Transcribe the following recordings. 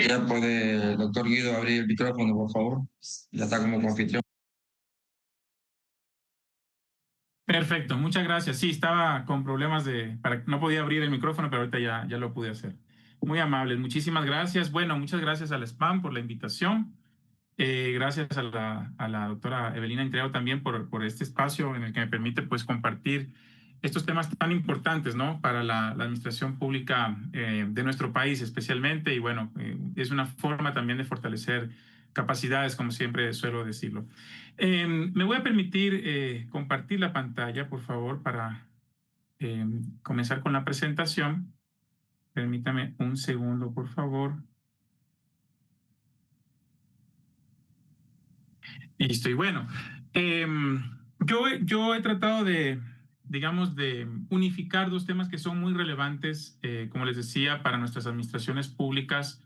Ya puede, doctor Guido, abrir el micrófono, por favor. Ya está como confitrión. Perfecto, muchas gracias. Sí, estaba con problemas no podía abrir el micrófono, pero ahorita ya lo pude hacer. Muy amables, muchísimas gracias. Bueno, muchas gracias al SPAM por la invitación. Gracias a la doctora Evelina Entreado también por este espacio en el que me permite pues compartir estos temas tan importantes, ¿no? Para la administración pública de nuestro país especialmente. Y bueno, es una forma también de fortalecer capacidades, como siempre suelo decirlo. Me voy a permitir compartir la pantalla, por favor, para comenzar con la presentación. Permítame un segundo, por favor. Listo, y bueno, yo he tratado digamos, de unificar dos temas que son muy relevantes, como les decía, para nuestras administraciones públicas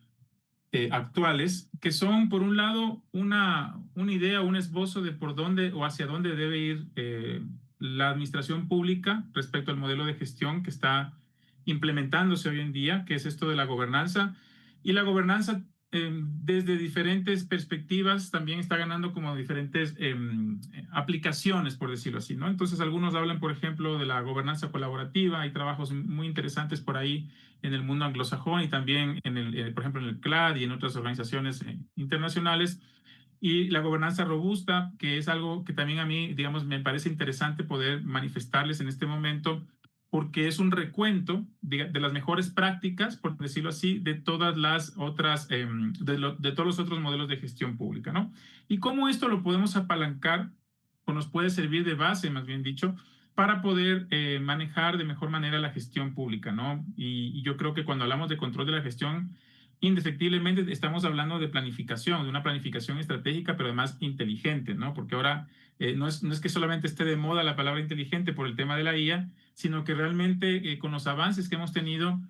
actuales, que son, por un lado, una idea, un esbozo de por dónde o hacia dónde debe ir la administración pública respecto al modelo de gestión que está implementándose hoy en día, que es esto de la gobernanza. Y la gobernanza, desde diferentes perspectivas, también está ganando como diferentes aplicaciones, por decirlo así, ¿no? Entonces, algunos hablan, por ejemplo, de la gobernanza colaborativa. Hay trabajos muy interesantes por ahí en el mundo anglosajón y también, por ejemplo, en el CLAD y en otras organizaciones internacionales. Y la gobernanza robusta, que es algo que también a mí, digamos, me parece interesante poder manifestarles en este momento, porque es un recuento de las mejores prácticas, por decirlo así, de todas las otras, de todos los otros modelos de gestión pública, ¿no? Y cómo esto lo podemos apalancar o nos puede servir de base, más bien dicho, para poder manejar de mejor manera la gestión pública, ¿no? Y yo creo que cuando hablamos de control de la gestión, indefectiblemente estamos hablando de planificación, de una planificación estratégica, pero además inteligente, ¿no? Porque ahora no es que solamente esté de moda la palabra inteligente por el tema de la IA, sino que realmente con los avances que hemos tenido,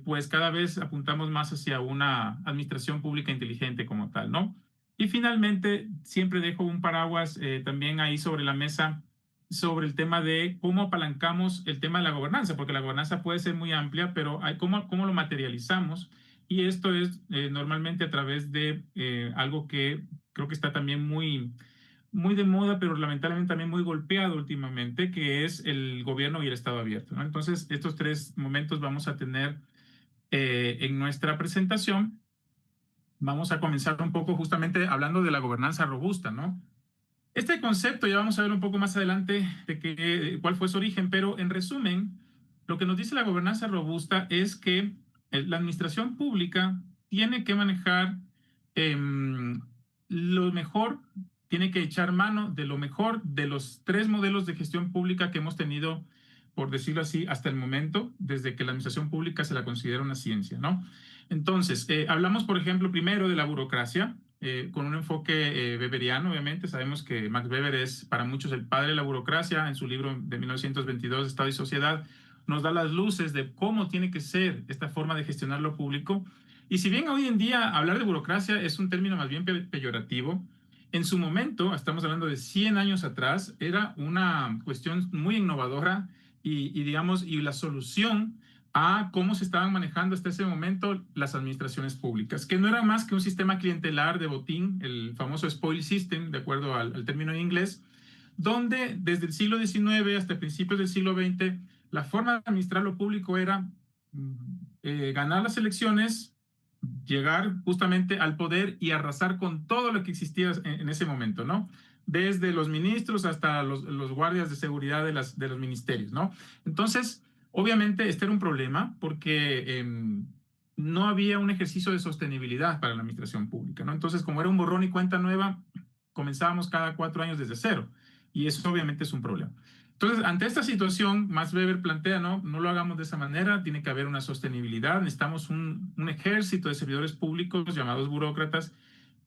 pues cada vez apuntamos más hacia una administración pública inteligente como tal, ¿no? Y finalmente, siempre dejo un paraguas también ahí sobre la mesa sobre el tema de cómo apalancamos el tema de la gobernanza, porque la gobernanza puede ser muy amplia, pero hay cómo lo materializamos. Y esto es normalmente a través de algo que creo que está también muy de moda, pero lamentablemente también muy golpeado últimamente, que es el gobierno y el Estado abierto, ¿no? Entonces, estos tres momentos vamos a tener en nuestra presentación. Vamos a comenzar un poco justamente hablando de la gobernanza robusta, ¿no? Este concepto ya vamos a ver un poco más adelante cuál fue su origen, pero en resumen, lo que nos dice la gobernanza robusta es que la administración pública tiene que manejar eh, lo mejor, tiene que echar mano de lo mejor de los tres modelos de gestión pública que hemos tenido, por decirlo así, hasta el momento, desde que la administración pública se la considera una ciencia, ¿no? Entonces, hablamos, por ejemplo, primero de la burocracia, con un enfoque weberiano, obviamente. Sabemos que Max Weber es para muchos el padre de la burocracia. En su libro de 1922, Estado y Sociedad, nos da las luces de cómo tiene que ser esta forma de gestionar lo público. Y si bien hoy en día hablar de burocracia es un término más bien peyorativo, en su momento, estamos hablando de 100 años atrás, era una cuestión muy innovadora digamos, y la solución a cómo se estaban manejando hasta ese momento las administraciones públicas, que no era más que un sistema clientelar de botín, el famoso spoil system, de acuerdo al término en inglés, donde desde el siglo XIX hasta principios del siglo XX, la forma de administrar lo público era ganar las elecciones, llegar justamente al poder y arrasar con todo lo que existía en ese momento, ¿no? Desde los ministros hasta los guardias de seguridad de los ministerios, ¿no? Entonces, obviamente, este era un problema porque no había un ejercicio de sostenibilidad para la administración pública, ¿no? Entonces, como era un borrón y cuenta nueva, comenzábamos cada 4 años desde cero. Y eso obviamente es un problema. Entonces, ante esta situación, Max Weber plantea, no lo hagamos de esa manera, tiene que haber una sostenibilidad, necesitamos un ejército de servidores públicos llamados burócratas,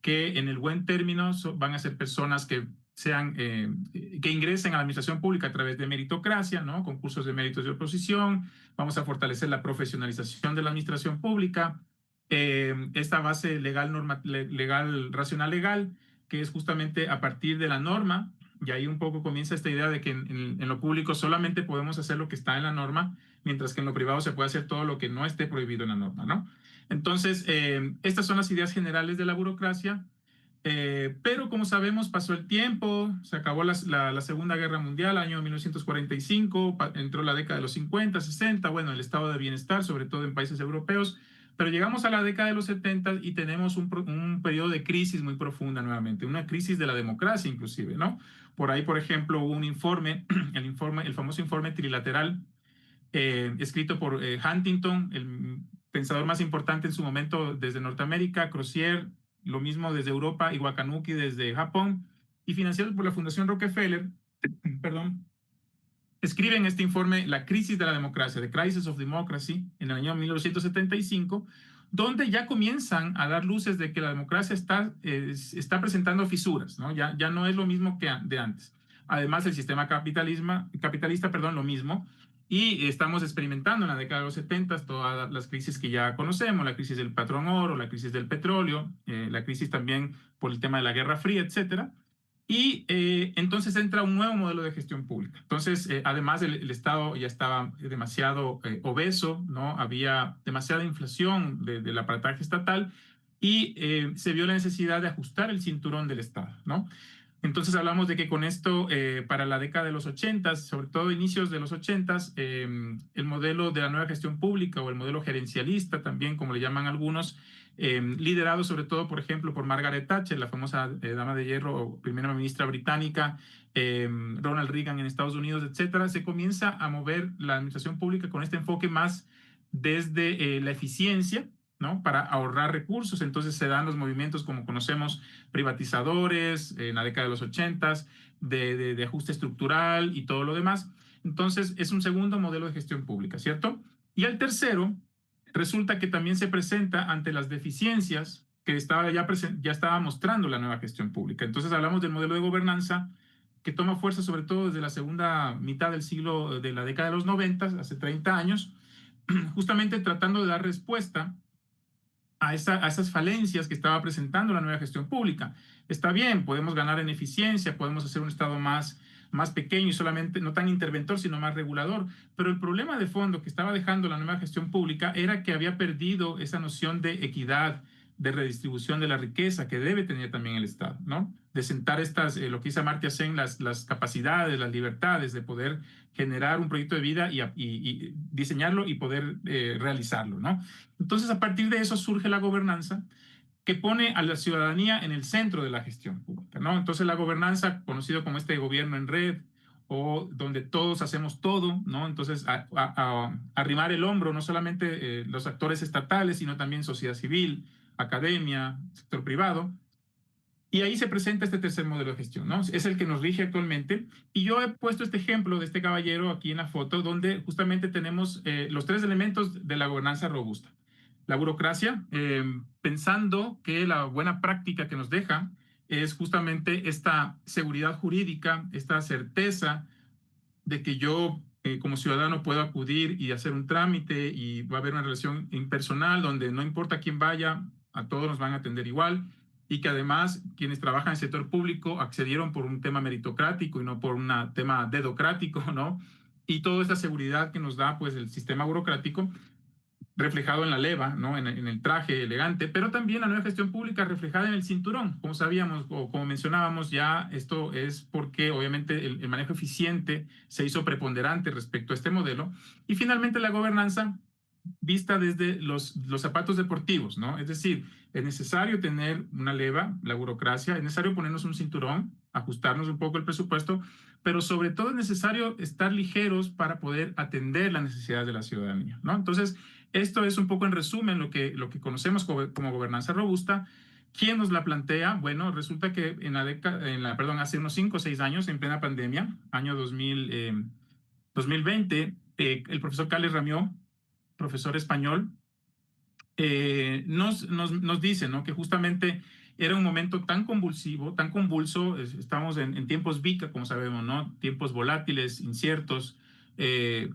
que en el buen término van a ser personas que que ingresen a la administración pública a través de meritocracia, ¿no? Concursos de méritos de oposición. Vamos a fortalecer la profesionalización de la administración pública. esta base legal, racional legal, que es justamente a partir de la norma, y ahí un poco comienza esta idea de que en lo público solamente podemos hacer lo que está en la norma, mientras que en lo privado se puede hacer todo lo que no esté prohibido en la norma, ¿no? Entonces, estas son las ideas generales de la burocracia. Pero como sabemos, pasó el tiempo, se acabó la Segunda Guerra Mundial, año 1945, entró la década de los 50, 60, bueno, el estado de bienestar, sobre todo en países europeos, pero llegamos a la década de los 70 y tenemos un periodo de crisis muy profunda nuevamente, una crisis de la democracia inclusive, ¿no? Por ahí, por ejemplo, hubo un informe, el famoso informe trilateral, escrito por Huntington, el pensador más importante en su momento desde Norteamérica, Crozier, lo mismo desde Europa, y Wakanuki desde Japón, y financiados por la Fundación Rockefeller, perdón, escriben este informe La crisis de la democracia, The Crisis of Democracy, en el año 1975, donde ya comienzan a dar luces de que la democracia está presentando fisuras, ¿no? Ya no es lo mismo que de antes. Además, el sistema capitalista, perdón, lo mismo. Y estamos experimentando en la década de los 70 todas las crisis que ya conocemos, la crisis del patrón oro, la crisis del petróleo, la crisis también por el tema de la Guerra Fría, etcétera. Y entonces entra un nuevo modelo de gestión pública. Entonces, además, el Estado ya estaba demasiado obeso, ¿no? Había demasiada inflación del aparataje estatal y se vio la necesidad de ajustar el cinturón del Estado, ¿no? Entonces hablamos de que con esto, para la década de los 80, sobre todo inicios de los 80, el modelo de la nueva gestión pública o el modelo gerencialista también, como le llaman algunos, liderado sobre todo, por ejemplo, por Margaret Thatcher, la famosa dama de hierro o primera ministra británica, Ronald Reagan en Estados Unidos, etcétera, se comienza a mover la administración pública con este enfoque más desde la eficiencia, ¿no? Para ahorrar recursos. Entonces se dan los movimientos, como conocemos, privatizadores en la década de los 80, de ajuste estructural y todo lo demás. Entonces es un segundo modelo de gestión pública, ¿cierto? Y el tercero, resulta que también se presenta ante las deficiencias que ya estaba mostrando la nueva gestión pública. Entonces hablamos del modelo de gobernanza que toma fuerza sobre todo desde la segunda mitad del siglo, de la década de los 90, hace 30 años, justamente tratando de dar respuesta a esas falencias que estaba presentando la nueva gestión pública. Está bien, podemos ganar en eficiencia, podemos hacer un Estado más pequeño y solamente no tan interventor, sino más regulador, pero el problema de fondo que estaba dejando la nueva gestión pública era que había perdido esa noción de equidad, de redistribución de la riqueza que debe tener también el Estado, ¿no? De sentar lo que dice Amartya Sen, las capacidades, las libertades de poder generar un proyecto de vida y diseñarlo y poder realizarlo, ¿no? Entonces, a partir de eso surge la gobernanza que pone a la ciudadanía en el centro de la gestión pública, ¿no? Entonces, la gobernanza, conocido como este gobierno en red, o donde todos hacemos todo, ¿no? Entonces, arrimar el hombro, no solamente los actores estatales, sino también sociedad civil, academia, sector privado. Y ahí se presenta este tercer modelo de gestión, ¿no? Es el que nos rige actualmente. Y yo he puesto este ejemplo de este caballero aquí en la foto, donde justamente tenemos los tres elementos de la gobernanza robusta. La burocracia, pensando que la buena práctica que nos deja es justamente esta seguridad jurídica, esta certeza de que yo como ciudadano puedo acudir y hacer un trámite y va a haber una relación impersonal donde no importa quién vaya, a todos nos van a atender igual y que además quienes trabajan en el sector público accedieron por un tema meritocrático y no por un tema dedocrático, ¿no? Y toda esta seguridad que nos da pues el sistema burocrático reflejado en la leva, ¿no? En el traje elegante, pero también la nueva gestión pública reflejada en el cinturón. Como sabíamos o como mencionábamos, ya esto es porque obviamente el manejo eficiente se hizo preponderante respecto a este modelo. Y finalmente la gobernanza vista desde los zapatos deportivos, ¿no? Es decir, es necesario tener una leva, la burocracia, es necesario ponernos un cinturón, ajustarnos un poco el presupuesto, pero sobre todo es necesario estar ligeros para poder atender las necesidades de la ciudadanía, ¿no? Entonces, esto es un poco en resumen lo que conocemos como gobernanza robusta. ¿Quién nos la plantea? Bueno, resulta que hace unos 5 o 6 años, en plena pandemia, año 2020, el profesor Carles Ramió, profesor español, nos dice, ¿no? Que justamente era un momento tan convulsivo, tan convulso, estamos en tiempos VICA, como sabemos, ¿no? Tiempos volátiles, inciertos,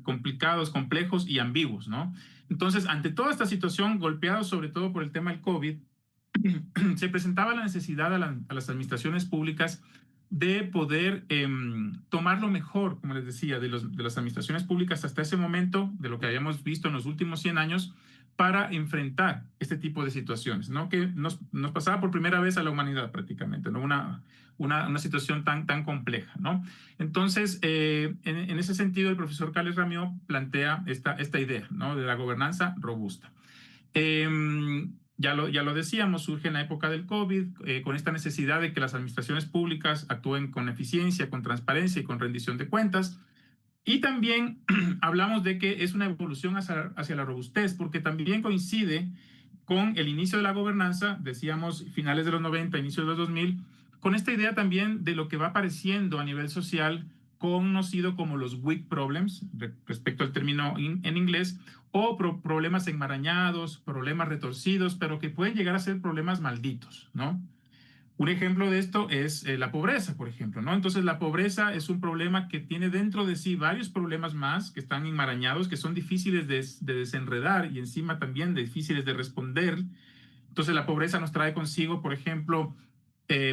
complicados, complejos y ambiguos, ¿no? Entonces, ante toda esta situación, golpeado sobre todo por el tema del COVID, se presentaba la necesidad a las administraciones públicas de poder tomar lo mejor, como les decía, de las administraciones públicas hasta ese momento, de lo que habíamos visto en los últimos 100 años, para enfrentar este tipo de situaciones, ¿no? Que nos pasaba por primera vez a la humanidad prácticamente, ¿no? Una situación tan compleja, ¿no? Entonces, en ese sentido, el profesor Carles Ramió plantea esta idea, ¿no? De la gobernanza robusta. Ya lo decíamos, surge en la época del COVID, con esta necesidad de que las administraciones públicas actúen con eficiencia, con transparencia y con rendición de cuentas. Y también hablamos de que es una evolución hacia la robustez, porque también coincide con el inicio de la gobernanza, decíamos finales de los 90, inicio de los 2000, con esta idea también de lo que va apareciendo a nivel social, conocido como los weak problems, respecto al término en inglés, o problemas enmarañados, problemas retorcidos, pero que pueden llegar a ser problemas malditos, ¿no? Un ejemplo de esto es la pobreza, por ejemplo, ¿no? Entonces, la pobreza es un problema que tiene dentro de sí varios problemas más que están enmarañados, que son difíciles de desenredar y encima también difíciles de responder. Entonces, la pobreza nos trae consigo, por ejemplo,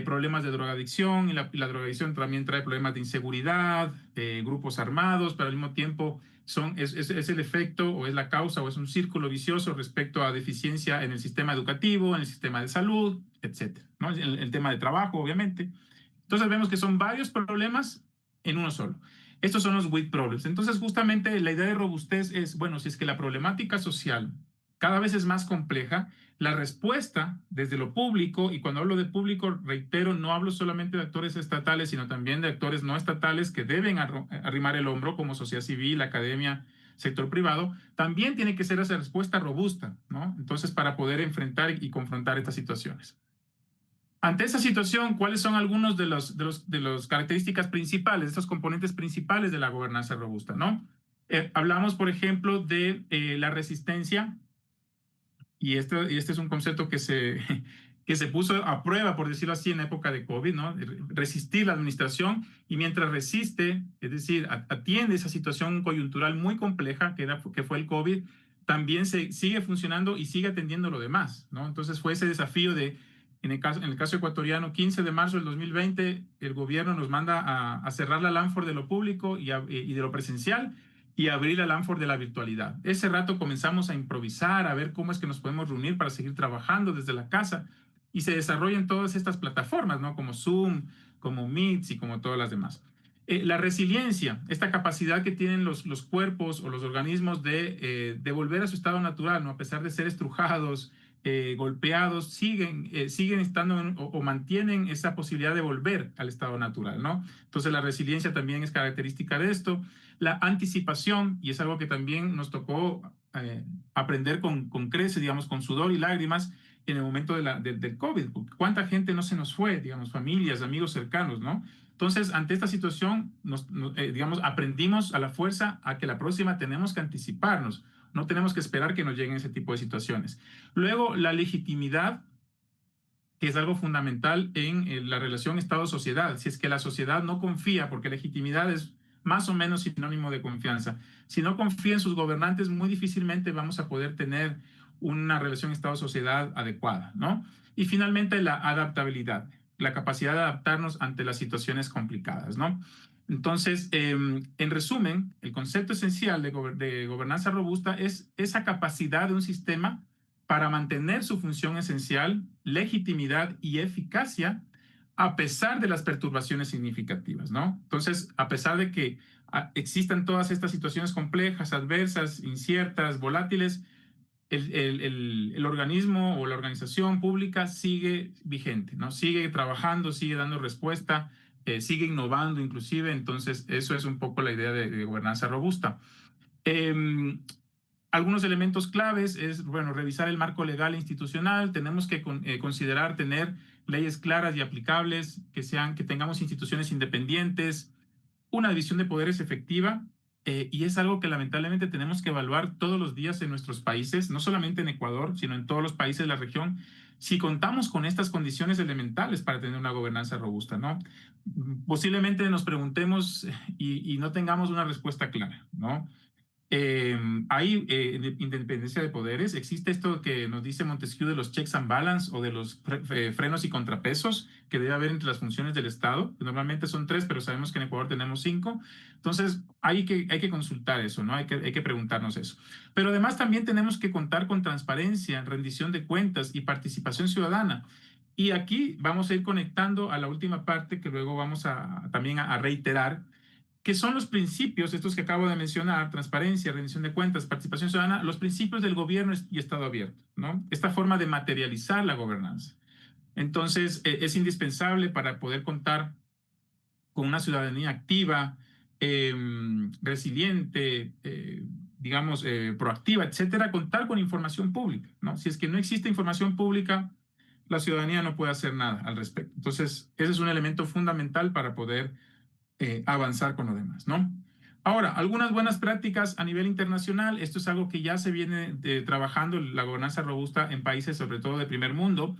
problemas de drogadicción, y la drogadicción también trae problemas de inseguridad, grupos armados, pero al mismo tiempo es el efecto o es la causa o es un círculo vicioso respecto a deficiencia en el sistema educativo, en el sistema de salud, etcétera, ¿no? El tema de trabajo, obviamente. Entonces vemos que son varios problemas en uno solo. Estos son los weak problems. Entonces, justamente la idea de robustez es, bueno, si es que la problemática social cada vez es más compleja, la respuesta desde lo público, y cuando hablo de público, reitero, no hablo solamente de actores estatales, sino también de actores no estatales que deben arrimar el hombro, como sociedad civil, academia, sector privado, también tiene que ser esa respuesta robusta, ¿no? Entonces, para poder enfrentar y confrontar estas situaciones. Ante esa situación, ¿cuáles son algunos de las características principales, de estos componentes principales de la gobernanza robusta, ¿no? Hablamos, por ejemplo, de la resistencia, y este es un concepto que se puso a prueba, por decirlo así, en la época de COVID, ¿no? Resistir la administración, y mientras resiste, es decir, atiende esa situación coyuntural muy compleja que fue el COVID, también se sigue funcionando y sigue atendiendo lo demás, ¿no? Entonces fue ese desafío de, en el caso ecuatoriano, 15 de marzo del 2020, el gobierno nos manda a cerrar la LANFOR de lo público y de lo presencial, y abrir la LANFOR de la virtualidad. Ese rato comenzamos a improvisar, a ver cómo es que nos podemos reunir para seguir trabajando desde la casa, y se desarrollan todas estas plataformas, ¿no? Como Zoom, como Meet y como todas las demás. La resiliencia, esta capacidad que tienen los cuerpos o los organismos de volver a su estado natural, ¿no? A pesar de ser estrujados, golpeados, siguen estando o mantienen esa posibilidad de volver al estado natural, ¿no? Entonces, la resiliencia también es característica de esto. La anticipación, y es algo que también nos tocó aprender con creces, digamos, con sudor y lágrimas en el momento del COVID. ¿Cuánta gente no se nos fue, digamos, familias, amigos cercanos, ¿no? Entonces, ante esta situación, digamos, aprendimos a la fuerza a que la próxima tenemos que anticiparnos, no tenemos que esperar que nos lleguen ese tipo de situaciones. Luego, la legitimidad, que es algo fundamental en la relación Estado-sociedad. Si es que la sociedad no confía, porque legitimidad es más o menos sinónimo de confianza. Si no confía en sus gobernantes, muy difícilmente vamos a poder tener una relación Estado-sociedad adecuada, ¿no? Y finalmente, la adaptabilidad, la capacidad de adaptarnos ante las situaciones complicadas, ¿no? Entonces, en resumen, el concepto esencial de gobernanza robusta es esa capacidad de un sistema para mantener su función esencial, legitimidad y eficacia a pesar de las perturbaciones significativas, ¿no? Entonces, a pesar de que existan todas estas situaciones complejas, adversas, inciertas, volátiles, el organismo o la organización pública sigue vigente, ¿no? Sigue trabajando, sigue dando respuesta, sigue innovando inclusive. Entonces, eso es un poco la idea de gobernanza robusta. Algunos elementos claves es, bueno, revisar el marco legal e institucional. Tenemos que considerar tener leyes claras y aplicables, que tengamos instituciones independientes, una división de poderes efectiva, y es algo que lamentablemente tenemos que evaluar todos los días en nuestros países, no solamente en Ecuador, sino en todos los países de la región, si contamos con estas condiciones elementales para tener una gobernanza robusta, ¿no? Posiblemente nos preguntemos y no tengamos una respuesta clara, ¿no? Hay independencia de poderes. Existe esto que nos dice Montesquieu de los checks and balance o de los frenos y contrapesos que debe haber entre las funciones del Estado. Normalmente son tres, pero sabemos que en Ecuador tenemos cinco. Entonces, hay que consultar eso, ¿no? Hay que preguntarnos eso. Pero además también tenemos que contar con transparencia, rendición de cuentas y participación ciudadana. Y aquí vamos a ir conectando a la última parte que luego vamos también a reiterar, que son los principios, estos que acabo de mencionar: transparencia, rendición de cuentas, participación ciudadana, los principios del gobierno y Estado abierto, ¿no? Esta forma de materializar la gobernanza. Entonces, es indispensable para poder contar con una ciudadanía activa, eh, resiliente, digamos, proactiva, etcétera, contar con información pública, ¿no? Si es que no existe información pública, la ciudadanía no puede hacer nada al respecto. Entonces, ese es un elemento fundamental para poder avanzar con lo demás, ¿no? Ahora, algunas buenas prácticas a nivel internacional. Esto es algo que ya se viene trabajando, la gobernanza robusta en países, sobre todo de primer mundo.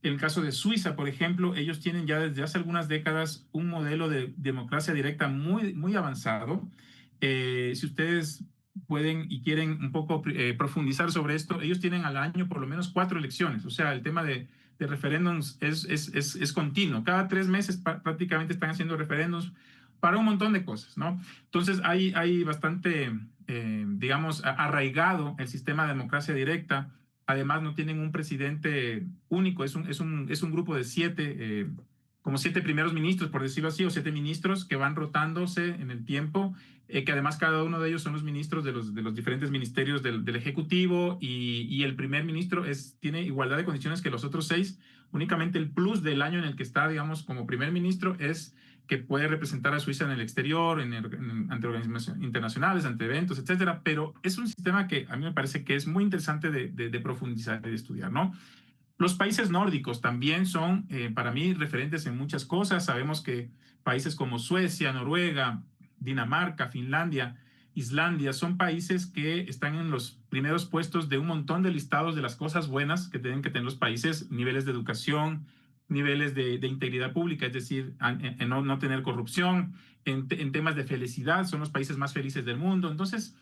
En el caso de Suiza, por ejemplo, ellos tienen ya desde hace algunas décadas un modelo de democracia directa muy, muy avanzado. Si ustedes pueden y quieren un poco profundizar sobre esto, ellos tienen al año por lo menos 4 elecciones. O sea, el tema de referéndums es continuo. Cada 3 meses prácticamente están haciendo referéndums para un montón de cosas, ¿no? Entonces hay bastante, digamos, arraigado el sistema de democracia directa. Además, no tienen un presidente único, es un grupo de 7, como 7 primeros ministros, por decirlo así, o 7 ministros que van rotándose en el tiempo, que además cada uno de ellos son los ministros de los diferentes ministerios del Ejecutivo, y el primer ministro tiene igualdad de condiciones que los otros 6. Únicamente el plus del año en el que está, digamos, como primer ministro es que puede representar a Suiza en el exterior, ante organizaciones internacionales, ante eventos, etcétera. Pero es un sistema que a mí me parece que es muy interesante de profundizar y de estudiar, ¿no? Los países nórdicos también son, para mí, referentes en muchas cosas. Sabemos que países como Suecia, Noruega, Dinamarca, Finlandia, Islandia, son países que están en los primeros puestos de un montón de listados de las cosas buenas que tienen que tener los países: niveles de educación, niveles de integridad pública, es decir, en no tener corrupción, en temas de felicidad, son los países más felices del mundo. Entonces,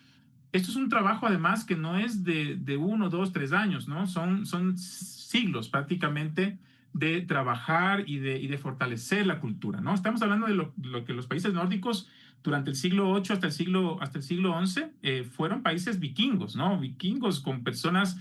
esto es un trabajo además que no es de 1, 2, 3 años, ¿no? Son siglos prácticamente de trabajar y de fortalecer la cultura, ¿no? Estamos hablando de lo que los países nórdicos durante el siglo VIII hasta el siglo XI fueron países vikingos, ¿no? Vikingos con personas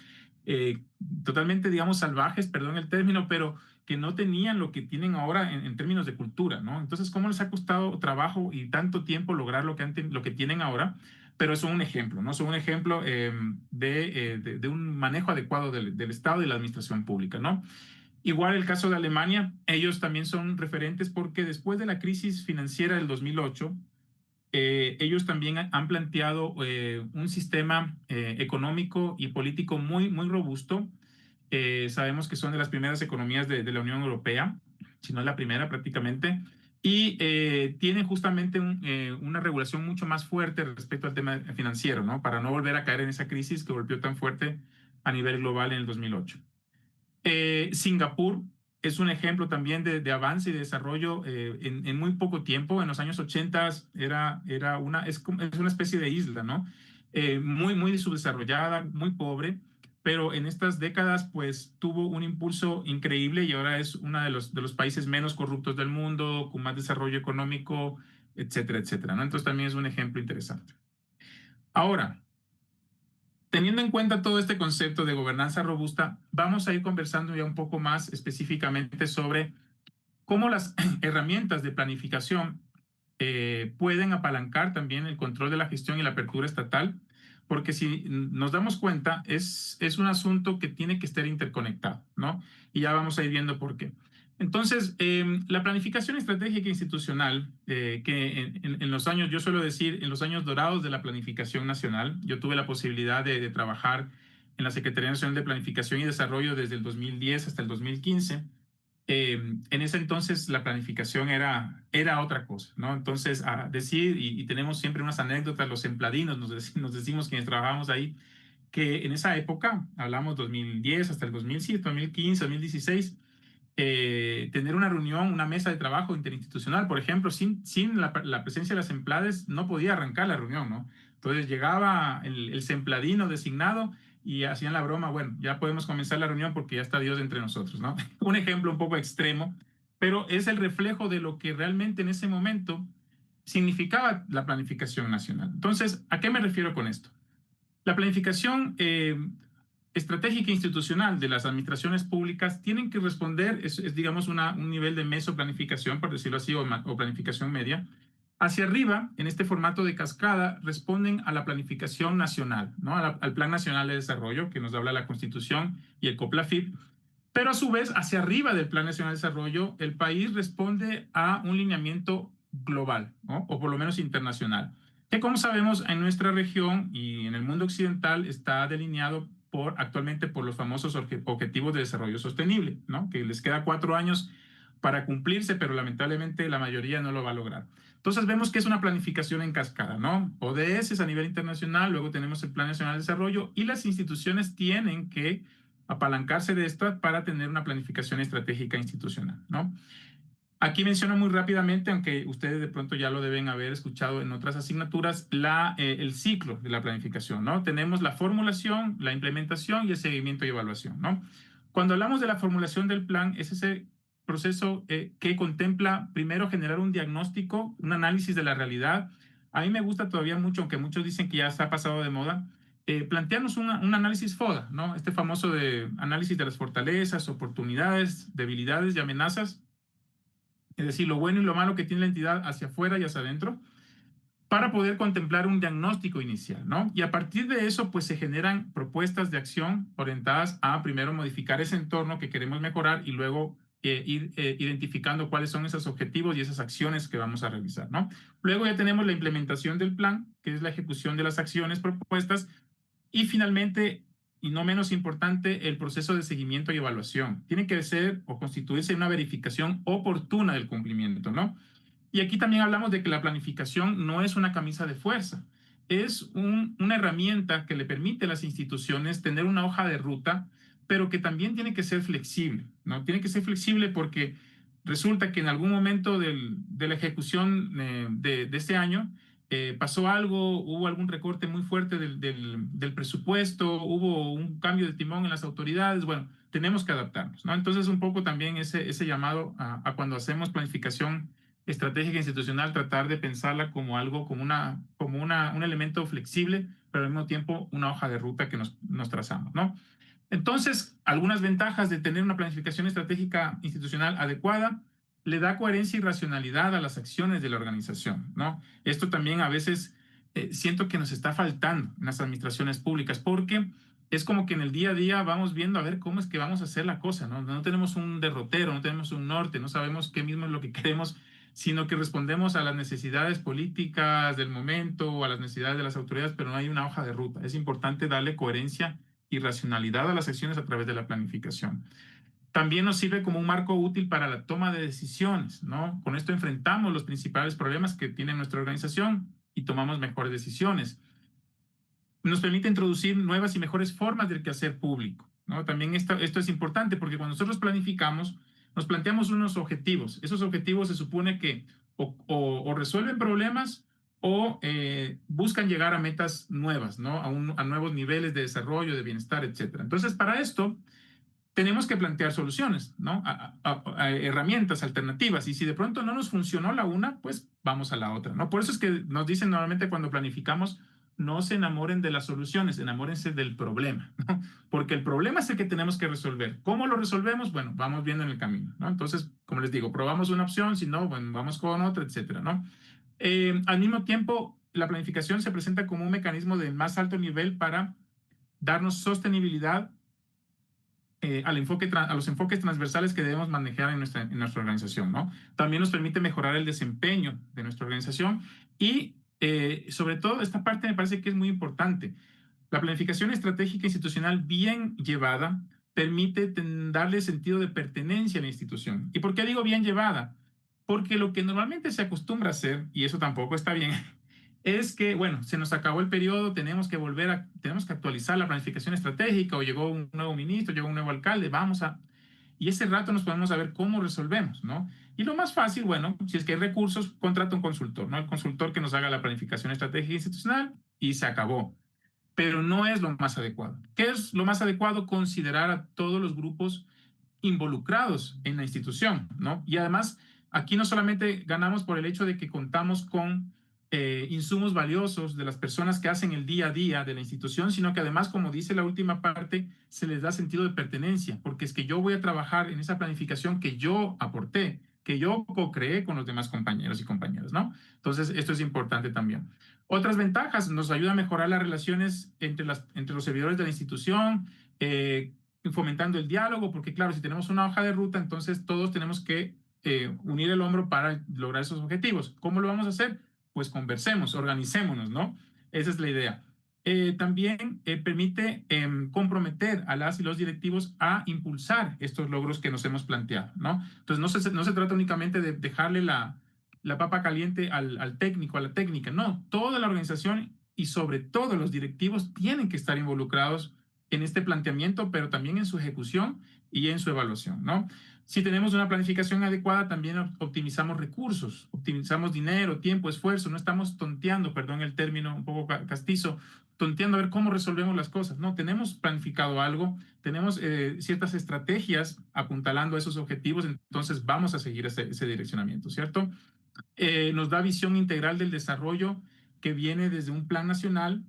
totalmente, digamos, salvajes, perdón el término, pero que no tenían lo que tienen ahora en términos de cultura, ¿no? Entonces, ¿cómo les ha costado trabajo y tanto tiempo lograr lo que tienen ahora? Pero son un ejemplo, ¿no? Son un ejemplo de un manejo adecuado del Estado y de la administración pública, ¿no? Igual el caso de Alemania, ellos también son referentes porque después de la crisis financiera del 2008, ellos también han planteado un sistema económico y político muy, muy robusto. Sabemos que son de las primeras economías de la Unión Europea, si no es la primera prácticamente, y tienen justamente una regulación mucho más fuerte respecto al tema financiero, ¿no? Para no volver a caer en esa crisis que golpeó tan fuerte a nivel global en el 2008. Singapur es un ejemplo también de avance y de desarrollo en muy poco tiempo. En los años 80 es una especie de isla, ¿no? Muy, muy subdesarrollada, muy pobre, pero en estas décadas pues tuvo un impulso increíble y ahora es uno de los países menos corruptos del mundo, con más desarrollo económico, etcétera, etcétera, ¿no? Entonces también es un ejemplo interesante. Ahora, teniendo en cuenta todo este concepto de gobernanza robusta, vamos a ir conversando ya un poco más específicamente sobre cómo las herramientas de planificación pueden apalancar también el control de la gestión y la apertura estatal, porque si nos damos cuenta, es un asunto que tiene que estar interconectado, ¿no? Y ya vamos a ir viendo por qué. Entonces, la planificación estratégica institucional, que en los años, yo suelo decir, en los años dorados de la planificación nacional, yo tuve la posibilidad de trabajar en la Secretaría Nacional de Planificación y Desarrollo desde el 2010 hasta el 2015. En ese entonces la planificación era otra cosa, ¿no? Entonces, a decir, y tenemos siempre unas anécdotas, los empladinos, nos decimos quienes trabajamos ahí, que en esa época, hablamos 2010 hasta el 2007, 2015, 2016, tener una reunión, una mesa de trabajo interinstitucional, por ejemplo, sin la presencia de las empleadas, no podía arrancar la reunión, ¿no? Entonces llegaba el sempladino designado y hacían la broma, bueno, ya podemos comenzar la reunión porque ya está Dios entre nosotros, ¿no? Un ejemplo un poco extremo, pero es el reflejo de lo que realmente en ese momento significaba la planificación nacional. Entonces, ¿a qué me refiero con esto? La planificación estratégica e institucional de las administraciones públicas tienen que responder, digamos, un nivel de mesoplanificación, por decirlo así, o planificación media. Hacia arriba, en este formato de cascada, responden a la planificación nacional, ¿no? Al Plan Nacional de Desarrollo, que nos habla la Constitución y el COPLAFIP. Pero a su vez, hacia arriba del Plan Nacional de Desarrollo, el país responde a un lineamiento global, ¿no? O por lo menos internacional, que como sabemos en nuestra región y en el mundo occidental está delineado actualmente por los famosos Objetivos de Desarrollo Sostenible, ¿no? Que les queda 4 años para cumplirse, pero lamentablemente la mayoría no lo va a lograr. Entonces vemos que es una planificación en cascada, ¿no? ODS a nivel internacional, luego tenemos el Plan Nacional de Desarrollo y las instituciones tienen que apalancarse de esto para tener una planificación estratégica institucional, ¿no? Aquí menciono muy rápidamente, aunque ustedes de pronto ya lo deben haber escuchado en otras asignaturas, el ciclo de la planificación, ¿no? Tenemos la formulación, la implementación y el seguimiento y evaluación, ¿no? Cuando hablamos de la formulación del plan, es ese proceso que contempla primero generar un diagnóstico, un análisis de la realidad. A mí me gusta todavía mucho, aunque muchos dicen que ya está pasado de moda, plantearnos un análisis FODA, ¿no? Este famoso análisis de las fortalezas, oportunidades, debilidades y amenazas, es decir, lo bueno y lo malo que tiene la entidad hacia afuera y hacia adentro, para poder contemplar un diagnóstico inicial, ¿no? Y a partir de eso, pues se generan propuestas de acción orientadas a primero modificar ese entorno que queremos mejorar y luego ir identificando cuáles son esos objetivos y esas acciones que vamos a realizar, ¿no? Luego ya tenemos la implementación del plan, que es la ejecución de las acciones propuestas, y finalmente, y no menos importante, el proceso de seguimiento y evaluación. Tiene que ser o constituirse una verificación oportuna del cumplimiento, ¿no? Y aquí también hablamos de que la planificación no es una camisa de fuerza, es una herramienta que le permite a las instituciones tener una hoja de ruta, pero que también tiene que ser flexible, ¿no? Tiene que ser flexible porque resulta que en algún momento de la ejecución de este año pasó algo, hubo algún recorte muy fuerte del presupuesto, hubo un cambio de timón en las autoridades, bueno, tenemos que adaptarnos, ¿no? Entonces un poco también ese llamado a cuando hacemos planificación estratégica institucional, tratar de pensarla como algo, un elemento flexible, pero al mismo tiempo una hoja de ruta que nos trazamos, ¿no? Entonces, algunas ventajas de tener una planificación estratégica institucional adecuada: le da coherencia y racionalidad a las acciones de la organización, ¿no? Esto también a veces siento que nos está faltando en las administraciones públicas, porque es como que en el día a día vamos viendo a ver cómo es que vamos a hacer la cosa, ¿no? No tenemos un derrotero, no tenemos un norte, no sabemos qué mismo es lo que queremos, sino que respondemos a las necesidades políticas del momento o a las necesidades de las autoridades, pero no hay una hoja de ruta. Es importante darle coherencia y racionalidad a las acciones a través de la planificación. También nos sirve como un marco útil para la toma de decisiones, ¿no? Con esto enfrentamos los principales problemas que tiene nuestra organización y tomamos mejores decisiones. Nos permite introducir nuevas y mejores formas del quehacer público, ¿no? También esto es importante porque cuando nosotros planificamos, nos planteamos unos objetivos. Esos objetivos se supone que o resuelven problemas o buscan llegar a metas nuevas, ¿no? A nuevos niveles de desarrollo, de bienestar, etcétera. Entonces, para esto, tenemos que plantear soluciones, ¿no? A herramientas alternativas. Y si de pronto no nos funcionó la una, pues vamos a la otra, ¿no? Por eso es que nos dicen normalmente cuando planificamos: no se enamoren de las soluciones, enamórense del problema, ¿no? Porque el problema es el que tenemos que resolver. ¿Cómo lo resolvemos? Bueno, vamos viendo en el camino, ¿no? Entonces, como les digo, probamos una opción, si no, bueno, vamos con otra, etcétera, ¿no? Al mismo tiempo, la planificación se presenta como un mecanismo de más alto nivel para darnos sostenibilidad a los enfoques transversales que debemos manejar en nuestra organización, ¿no? También nos permite mejorar el desempeño de nuestra organización y, sobre todo, esta parte me parece que es muy importante. La planificación estratégica institucional bien llevada permite darle sentido de pertenencia a la institución. ¿Y por qué digo bien llevada? Porque lo que normalmente se acostumbra a hacer, y eso tampoco está bien, es que, bueno, se nos acabó el periodo, tenemos que actualizar la planificación estratégica, o llegó un nuevo ministro, llegó un nuevo alcalde, y ese rato nos podemos saber cómo resolvemos, ¿no? Y lo más fácil, bueno, si es que hay recursos, contrata un consultor, ¿no? El consultor que nos haga la planificación estratégica institucional, y se acabó. Pero no es lo más adecuado. ¿Qué es lo más adecuado? Considerar a todos los grupos involucrados en la institución, ¿no? Y además, aquí no solamente ganamos por el hecho de que contamos con insumos valiosos de las personas que hacen el día a día de la institución, sino que además, como dice la última parte, se les da sentido de pertenencia, porque es que yo voy a trabajar en esa planificación que yo aporté, que yo co-creé con los demás compañeros y compañeras, ¿no? Entonces, esto es importante también. Otras ventajas, nos ayuda a mejorar las relaciones entre los servidores de la institución, fomentando el diálogo, porque claro, si tenemos una hoja de ruta, entonces todos tenemos que unir el hombro para lograr esos objetivos. ¿Cómo lo vamos a hacer? Pues conversemos, organicémonos, ¿no? Esa es la idea. También permite comprometer a las y los directivos a impulsar estos logros que nos hemos planteado, ¿no? Entonces, no se trata únicamente de dejarle la papa caliente al técnico, a la técnica, no, toda la organización y sobre todo los directivos tienen que estar involucrados en este planteamiento, pero también en su ejecución y en su evaluación, ¿no? Si tenemos una planificación adecuada, también optimizamos recursos, optimizamos dinero, tiempo, esfuerzo, no estamos tonteando, perdón el término un poco castizo, tonteando a ver cómo resolvemos las cosas, ¿no? Tenemos planificado algo, tenemos ciertas estrategias apuntalando a esos objetivos, entonces vamos a seguir ese direccionamiento, ¿cierto? Nos da visión integral del desarrollo que viene desde un plan nacional,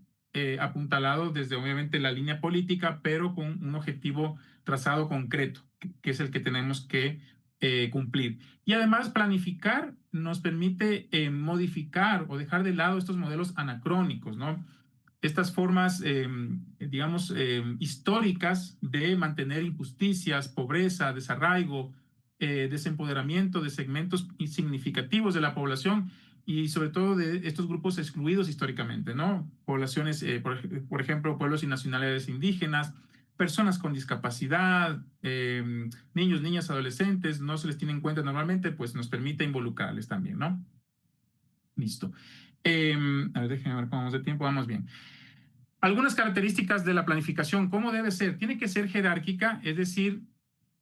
apuntalado desde obviamente la línea política, pero con un objetivo trazado concreto, que es el que tenemos que cumplir. Y además planificar nos permite modificar o dejar de lado estos modelos anacrónicos, ¿no? Estas formas, digamos, históricas de mantener injusticias, pobreza, desarraigo, desempoderamiento de segmentos significativos de la población y sobre todo de estos grupos excluidos históricamente, ¿no? Poblaciones, por ejemplo, pueblos y nacionalidades indígenas, personas con discapacidad, niños, niñas, adolescentes, no se les tiene en cuenta normalmente, pues nos permite involucrarles también, ¿no? Listo. A ver, déjenme ver cómo vamos de tiempo, vamos bien. Algunas características de la planificación, ¿cómo debe ser? Tiene que ser jerárquica, es decir,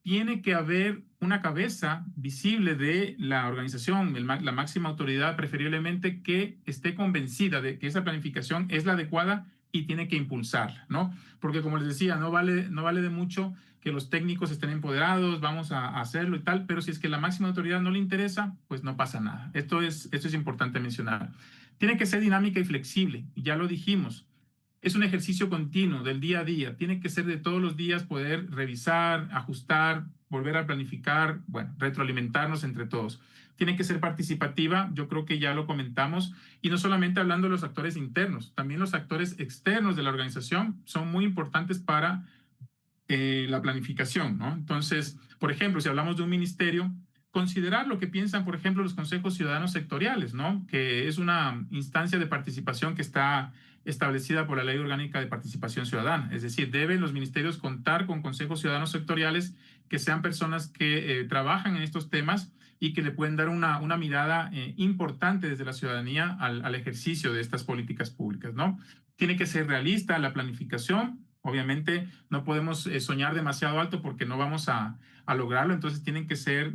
tiene que haber una cabeza visible de la organización, la máxima autoridad preferiblemente que esté convencida de que esa planificación es la adecuada y tiene que impulsarla, ¿no? Porque como les decía, no vale de mucho que los técnicos estén empoderados, vamos a hacerlo y tal, pero si es que la máxima autoridad no le interesa, pues no pasa nada. Esto es importante mencionar. Tiene que ser dinámica y flexible, ya lo dijimos. Es un ejercicio continuo del día a día. Tiene que ser de todos los días poder revisar, ajustar, volver a planificar, bueno, retroalimentarnos entre todos. Tiene que ser participativa, yo creo que ya lo comentamos, y no solamente hablando de los actores internos, también los actores externos de la organización son muy importantes para la planificación, ¿no? Entonces, por ejemplo, si hablamos de un ministerio, considerar lo que piensan, por ejemplo, los consejos ciudadanos sectoriales, ¿no? Que es una instancia de participación que está establecida por la Ley Orgánica de Participación Ciudadana. Es decir, deben los ministerios contar con consejos ciudadanos sectoriales que sean personas que trabajan en estos temas y que le pueden dar una mirada importante desde la ciudadanía al ejercicio de estas políticas públicas, ¿no? Tiene que ser realista la planificación. Obviamente no podemos soñar demasiado alto porque no vamos a lograrlo, entonces tienen que ser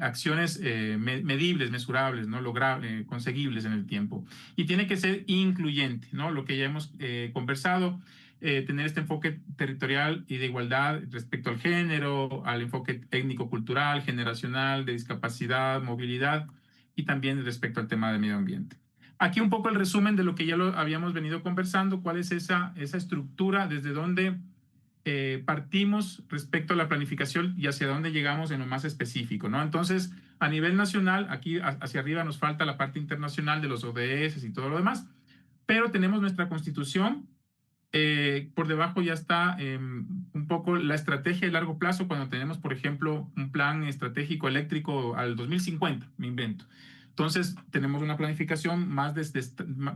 acciones medibles, mesurables, ¿no? Logrables, conseguibles en el tiempo. Y tiene que ser incluyente, ¿no? Lo que ya hemos conversado, tener este enfoque territorial y de igualdad respecto al género, al enfoque técnico-cultural, generacional, de discapacidad, movilidad y también respecto al tema del medio ambiente. Aquí un poco el resumen de lo que ya lo habíamos venido conversando, cuál es esa estructura, desde dónde partimos respecto a la planificación y hacia dónde llegamos en lo más específico, ¿no? Entonces, a nivel nacional, aquí hacia arriba nos falta la parte internacional de los ODS y todo lo demás, pero tenemos nuestra constitución, por debajo ya está un poco la estrategia de largo plazo cuando tenemos, por ejemplo, un plan estratégico eléctrico al 2050, me invento. Entonces, tenemos una planificación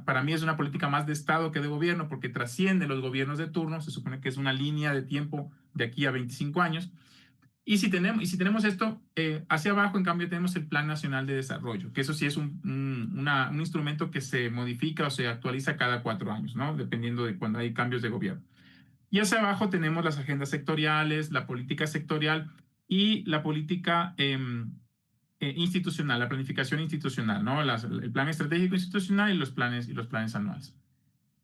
para mí es una política más de Estado que de gobierno porque trasciende los gobiernos de turno, se supone que es una línea de tiempo de aquí a 25 años. Y si tenemos esto, hacia abajo, en cambio, tenemos el Plan Nacional de Desarrollo, que eso sí es un instrumento que se modifica o se actualiza cada 4 años, ¿no? Dependiendo de cuando hay cambios de gobierno. Y hacia abajo tenemos las agendas sectoriales, la política sectorial y la política institucional, la planificación institucional, ¿no? El plan estratégico institucional y los planes anuales.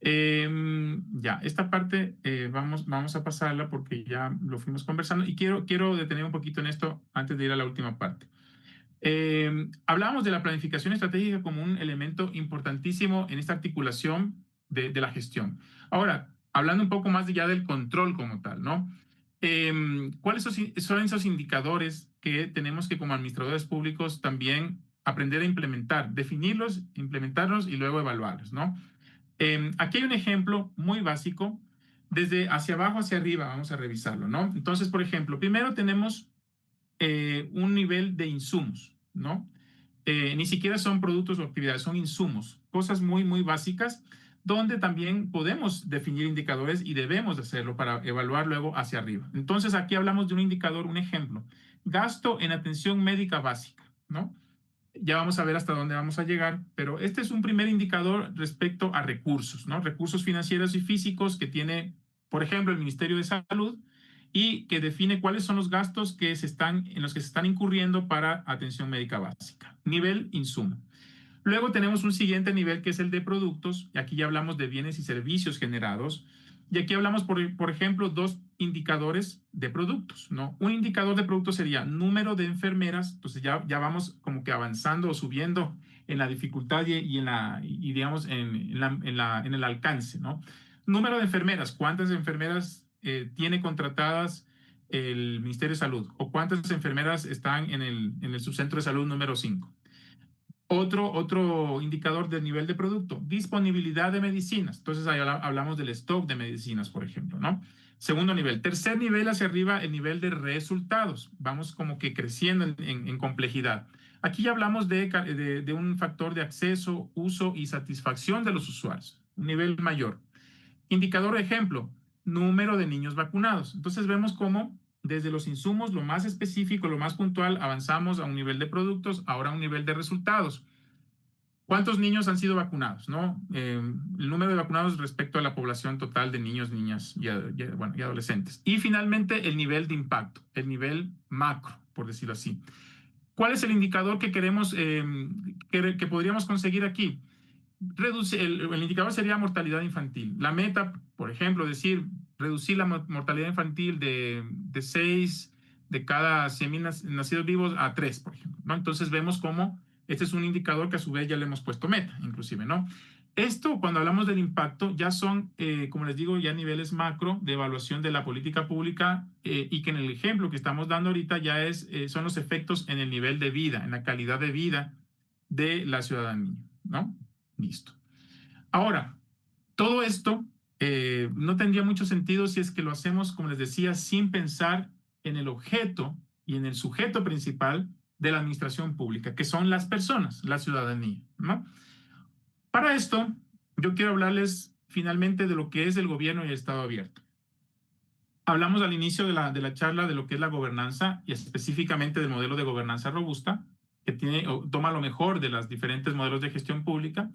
Ya, esta parte vamos a pasarla porque ya lo fuimos conversando y quiero detener un poquito en esto antes de ir a la última parte. Hablábamos de la planificación estratégica como un elemento importantísimo en esta articulación de la gestión. Ahora, hablando un poco más ya del control como tal, ¿no? ¿Cuáles son esos indicadores que tenemos que como administradores públicos también aprender a implementar, definirlos, implementarlos y luego evaluarlos, ¿no? Aquí hay un ejemplo muy básico, desde hacia abajo hacia arriba, vamos a revisarlo, ¿no? Entonces, por ejemplo, primero tenemos un nivel de insumos, ¿no? Ni siquiera son productos o actividades, son insumos, cosas muy, muy básicas, donde también podemos definir indicadores y debemos de hacerlo para evaluar luego hacia arriba. Entonces, aquí hablamos de un indicador, un ejemplo, gasto en atención médica básica, ¿no? Ya vamos a ver hasta dónde vamos a llegar, pero este es un primer indicador respecto a recursos, ¿no? Recursos financieros y físicos que tiene, por ejemplo, el Ministerio de Salud y que define cuáles son los gastos en los que se están incurriendo para atención médica básica. Nivel insumo. Luego tenemos un siguiente nivel que es el de productos, y aquí ya hablamos de bienes y servicios generados, y aquí hablamos, por ejemplo, dos indicadores de productos, ¿no? Un indicador de productos sería número de enfermeras, entonces ya vamos como que avanzando o subiendo en la dificultad y digamos, en el alcance, ¿no? Número de enfermeras, ¿cuántas enfermeras tiene contratadas el Ministerio de Salud? ¿O cuántas enfermeras están en el subcentro de salud número 5? Otro indicador del nivel de producto, disponibilidad de medicinas. Entonces, ahí hablamos del stock de medicinas, por ejemplo, ¿no? Segundo nivel. Tercer nivel hacia arriba, el nivel de resultados. Vamos como que creciendo en complejidad. Aquí ya hablamos de un factor de acceso, uso y satisfacción de los usuarios, un nivel mayor. Indicador de ejemplo, número de niños vacunados. Entonces, vemos cómo desde los insumos, lo más específico, lo más puntual, avanzamos a un nivel de productos, ahora a un nivel de resultados. ¿Cuántos niños han sido vacunados? ¿No? El número de vacunados respecto a la población total de niños, niñas bueno, y adolescentes. Y finalmente, el nivel de impacto, el nivel macro, por decirlo así. ¿Cuál es el indicador que queremos, que podríamos conseguir aquí? El indicador sería mortalidad infantil. La meta, por ejemplo, decir, reducir la mortalidad infantil de 6 de cada 100,000 nacidos vivos a 3, por ejemplo, ¿no? Entonces vemos cómo este es un indicador que a su vez ya le hemos puesto meta, inclusive, ¿no? Esto, cuando hablamos del impacto, ya son, como les digo, ya niveles macro de evaluación de la política pública y que en el ejemplo que estamos dando ahorita ya son los efectos en el nivel de vida, en la calidad de vida de la ciudadanía, ¿no? Listo. Ahora, todo esto no tendría mucho sentido si es que lo hacemos, como les decía, sin pensar en el objeto y en el sujeto principal de la administración pública, que son las personas, la ciudadanía, ¿no? Para esto, yo quiero hablarles finalmente de lo que es el gobierno y el Estado abierto. Hablamos al inicio de la charla de lo que es la gobernanza y específicamente del modelo de gobernanza robusta, que toma lo mejor de los diferentes modelos de gestión pública.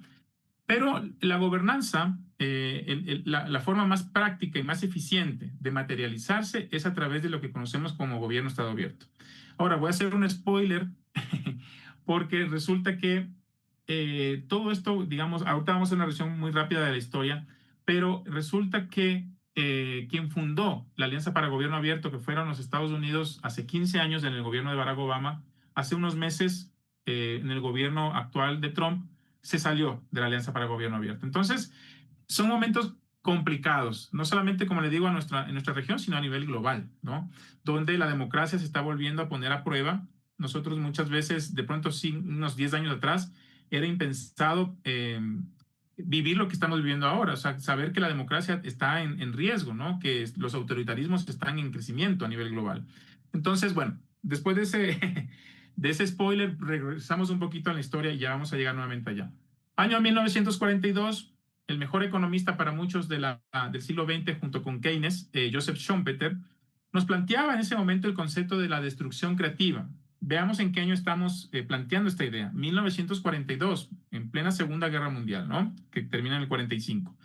Pero la gobernanza, la forma más práctica y más eficiente de materializarse es a través de lo que conocemos como gobierno Estado abierto. Ahora, voy a hacer un spoiler porque resulta que todo esto, digamos, ahorita vamos a hacer una revisión muy rápida de la historia, pero resulta que quien fundó la Alianza para Gobierno Abierto, que fueron los Estados Unidos hace 15 años en el gobierno de Barack Obama, hace unos meses en el gobierno actual de Trump, se salió de la Alianza para Gobierno Abierto. Entonces, son momentos complicados, no solamente, como le digo, en nuestra región, sino a nivel global, ¿no? Donde la democracia se está volviendo a poner a prueba. Nosotros muchas veces, de pronto, sí, unos 10 años atrás, era impensado vivir lo que estamos viviendo ahora, o sea, saber que la democracia está en riesgo, ¿no? Que los autoritarismos están en crecimiento a nivel global. Entonces, bueno, después de de ese spoiler, regresamos un poquito a la historia y ya vamos a llegar nuevamente allá. Año 1942, el mejor economista para muchos del siglo XX, junto con Keynes, Joseph Schumpeter, nos planteaba en ese momento el concepto de la destrucción creativa. Veamos en qué año estamos planteando esta idea. 1942, en plena Segunda Guerra Mundial, ¿no? Que termina en el 45.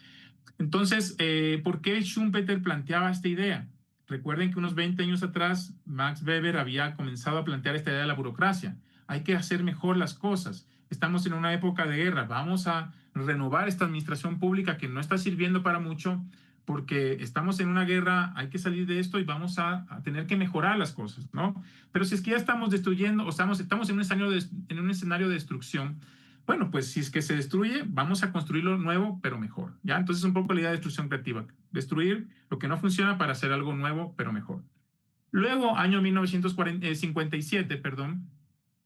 Entonces, ¿por qué Schumpeter planteaba esta idea? Recuerden que unos 20 años atrás, Max Weber había comenzado a plantear esta idea de la burocracia. Hay que hacer mejor las cosas. estamos en una época de guerra, vamos a renovar esta administración pública que no está sirviendo para mucho porque estamos en una guerra, hay que salir de esto y vamos a tener que mejorar las cosas, ¿no? Pero si es que ya estamos destruyendo o estamos en un escenario de destrucción, bueno, pues si es que se destruye, vamos a construirlo nuevo, pero mejor, ¿ya? Entonces un poco la idea de destrucción creativa, destruir lo que no funciona para hacer algo nuevo, pero mejor. Luego, año 1957, perdón,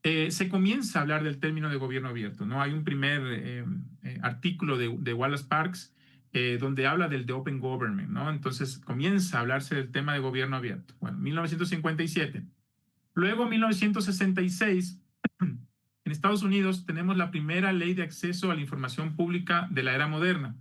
se comienza a hablar del término de gobierno abierto, ¿no? Hay un primer artículo de Wallace Parks donde habla del de Open Government, ¿no? Entonces comienza a hablarse del tema de gobierno abierto. Bueno, 1957. Luego, 1966, en Estados Unidos tenemos la primera ley de acceso a la información pública de la era moderna.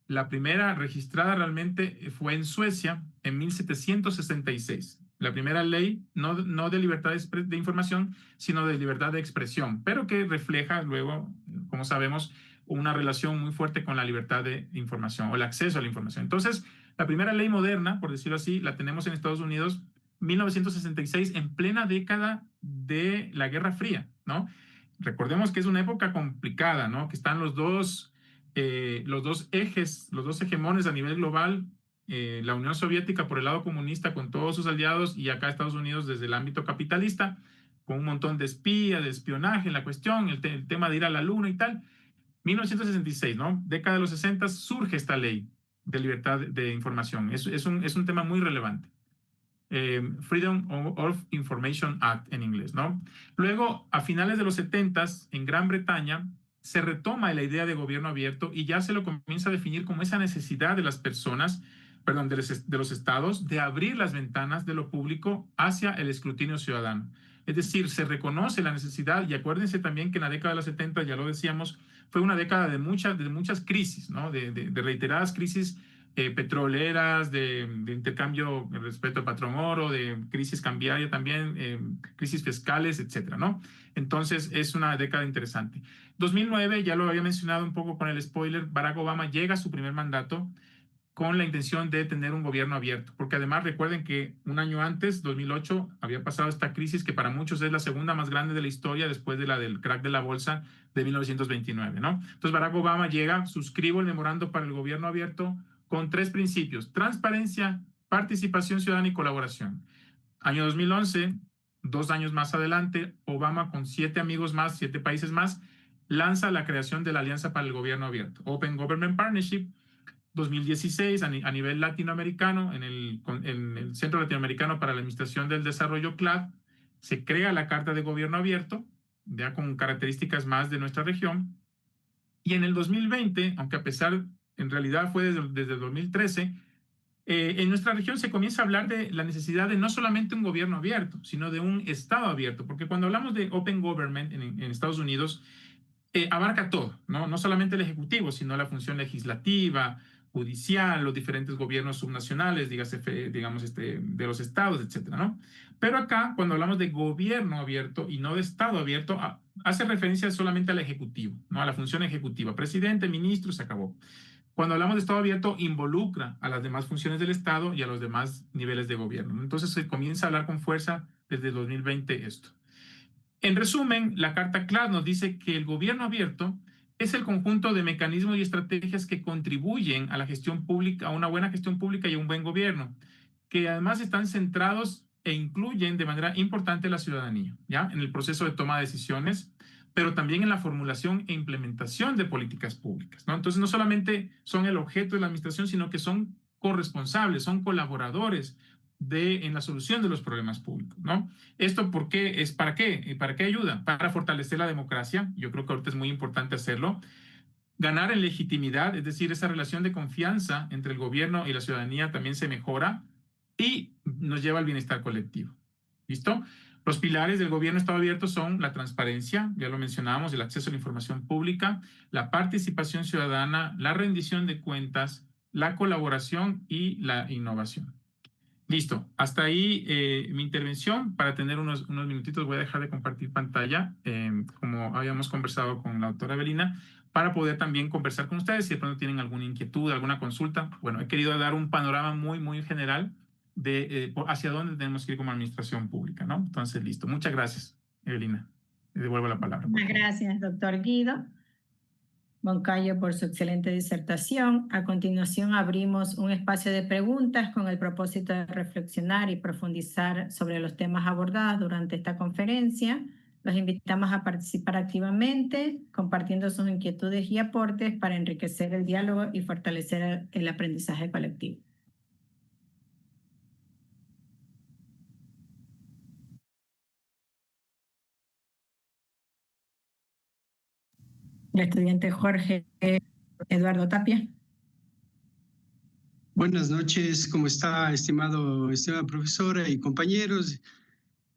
La primera registrada realmente fue en Suecia en 1766. La primera ley, no de libertad de información, sino de libertad de expresión, pero que refleja luego, como sabemos, una relación muy fuerte con la libertad de información o el acceso a la información. Entonces, la primera ley moderna, por decirlo así, la tenemos en Estados Unidos 1966, en plena década de la Guerra Fría, ¿no? Recordemos que es una época complicada, ¿no? Que están los dos ejes, los dos hegemones a nivel global, la Unión Soviética por el lado comunista con todos sus aliados y acá Estados Unidos desde el ámbito capitalista, con un montón de espía, de espionaje en la cuestión, el tema de ir a la luna y tal. 1966, ¿no? Década de los 60 surge esta ley de libertad de información. Es un tema muy relevante. Freedom of Information Act en inglés, ¿no? Luego, a finales de los 70, en Gran Bretaña, se retoma la idea de gobierno abierto y ya se lo comienza a definir como esa necesidad de las personas, perdón, de los estados, de abrir las ventanas de lo público hacia el escrutinio ciudadano. Es decir, se reconoce la necesidad, y acuérdense también que en la década de los 70, ya lo decíamos, fue una década de muchas crisis, ¿no? De reiteradas crisis petroleras, de intercambio respecto al patrón oro, de crisis cambiaria también, crisis fiscales, etcétera, ¿no? Entonces es una década interesante. 2009, ya lo había mencionado un poco con el spoiler, Barack Obama llega a su primer mandato con la intención de tener un gobierno abierto, porque además recuerden que un año antes, 2008, había pasado esta crisis que para muchos es la segunda más grande de la historia después de la del crack de la bolsa de 1929, ¿no? Entonces Barack Obama llega, suscribo el memorando para el gobierno abierto con tres principios: transparencia, participación ciudadana y colaboración. Año 2011, 2 años más adelante, Obama con 7 amigos más, 7 países más, lanza la creación de la Alianza para el Gobierno Abierto, Open Government Partnership. 2016, a nivel latinoamericano, en el Centro Latinoamericano para la Administración del Desarrollo, CLAD, se crea la Carta de Gobierno Abierto, ya con características más de nuestra región. Y en el 2020, aunque a pesar, en realidad fue desde el 2013, en nuestra región se comienza a hablar de la necesidad de no solamente un gobierno abierto, sino de un Estado abierto, porque cuando hablamos de Open Government en Estados Unidos, abarca todo, ¿no? No solamente el Ejecutivo, sino la función legislativa, judicial, los diferentes gobiernos subnacionales, digamos, de los estados, etcétera, ¿no? Pero acá, cuando hablamos de gobierno abierto y no de Estado abierto, hace referencia solamente al Ejecutivo, ¿no? A la función ejecutiva, presidente, ministro, se acabó. Cuando hablamos de Estado abierto, involucra a las demás funciones del Estado y a los demás niveles de gobierno, ¿no? Entonces se comienza a hablar con fuerza desde el 2020 esto. En resumen, la Carta CLAD nos dice que el gobierno abierto es el conjunto de mecanismos y estrategias que contribuyen a la gestión pública, a una buena gestión pública y a un buen gobierno, que además están centrados e incluyen de manera importante a la ciudadanía, ¿ya? En el proceso de toma de decisiones, pero también en la formulación e implementación de políticas públicas, ¿no? Entonces, no solamente son el objeto de la administración, sino que son corresponsables, son colaboradores en la solución de los problemas públicos, ¿no? ¿Esto por qué? ¿Es para qué? ¿Para qué ayuda? Para fortalecer la democracia. Yo creo que ahorita es muy importante hacerlo. Ganar en legitimidad, es decir, esa relación de confianza entre el gobierno y la ciudadanía también se mejora y nos lleva al bienestar colectivo. ¿Listo? Los pilares del gobierno Estado abierto son la transparencia, ya lo mencionábamos, el acceso a la información pública, la participación ciudadana, la rendición de cuentas, la colaboración y la innovación. Listo, hasta ahí mi intervención. Para tener unos minutitos voy a dejar de compartir pantalla, como habíamos conversado con la doctora Evelina, para poder también conversar con ustedes si de pronto tienen alguna inquietud, alguna consulta. Bueno, he querido dar un panorama muy general de hacia dónde tenemos que ir como administración pública, ¿no? Entonces, listo. Muchas gracias, Evelina. Le devuelvo la palabra. Muchas gracias, doctor Guido Moncayo, por su excelente disertación. A continuación, abrimos un espacio de preguntas con el propósito de reflexionar y profundizar sobre los temas abordados durante esta conferencia. Los invitamos a participar activamente, compartiendo sus inquietudes y aportes para enriquecer el diálogo y fortalecer el aprendizaje colectivo. El estudiante Jorge Eduardo Tapia. Buenas noches, ¿cómo está, estimada profesora y compañeros?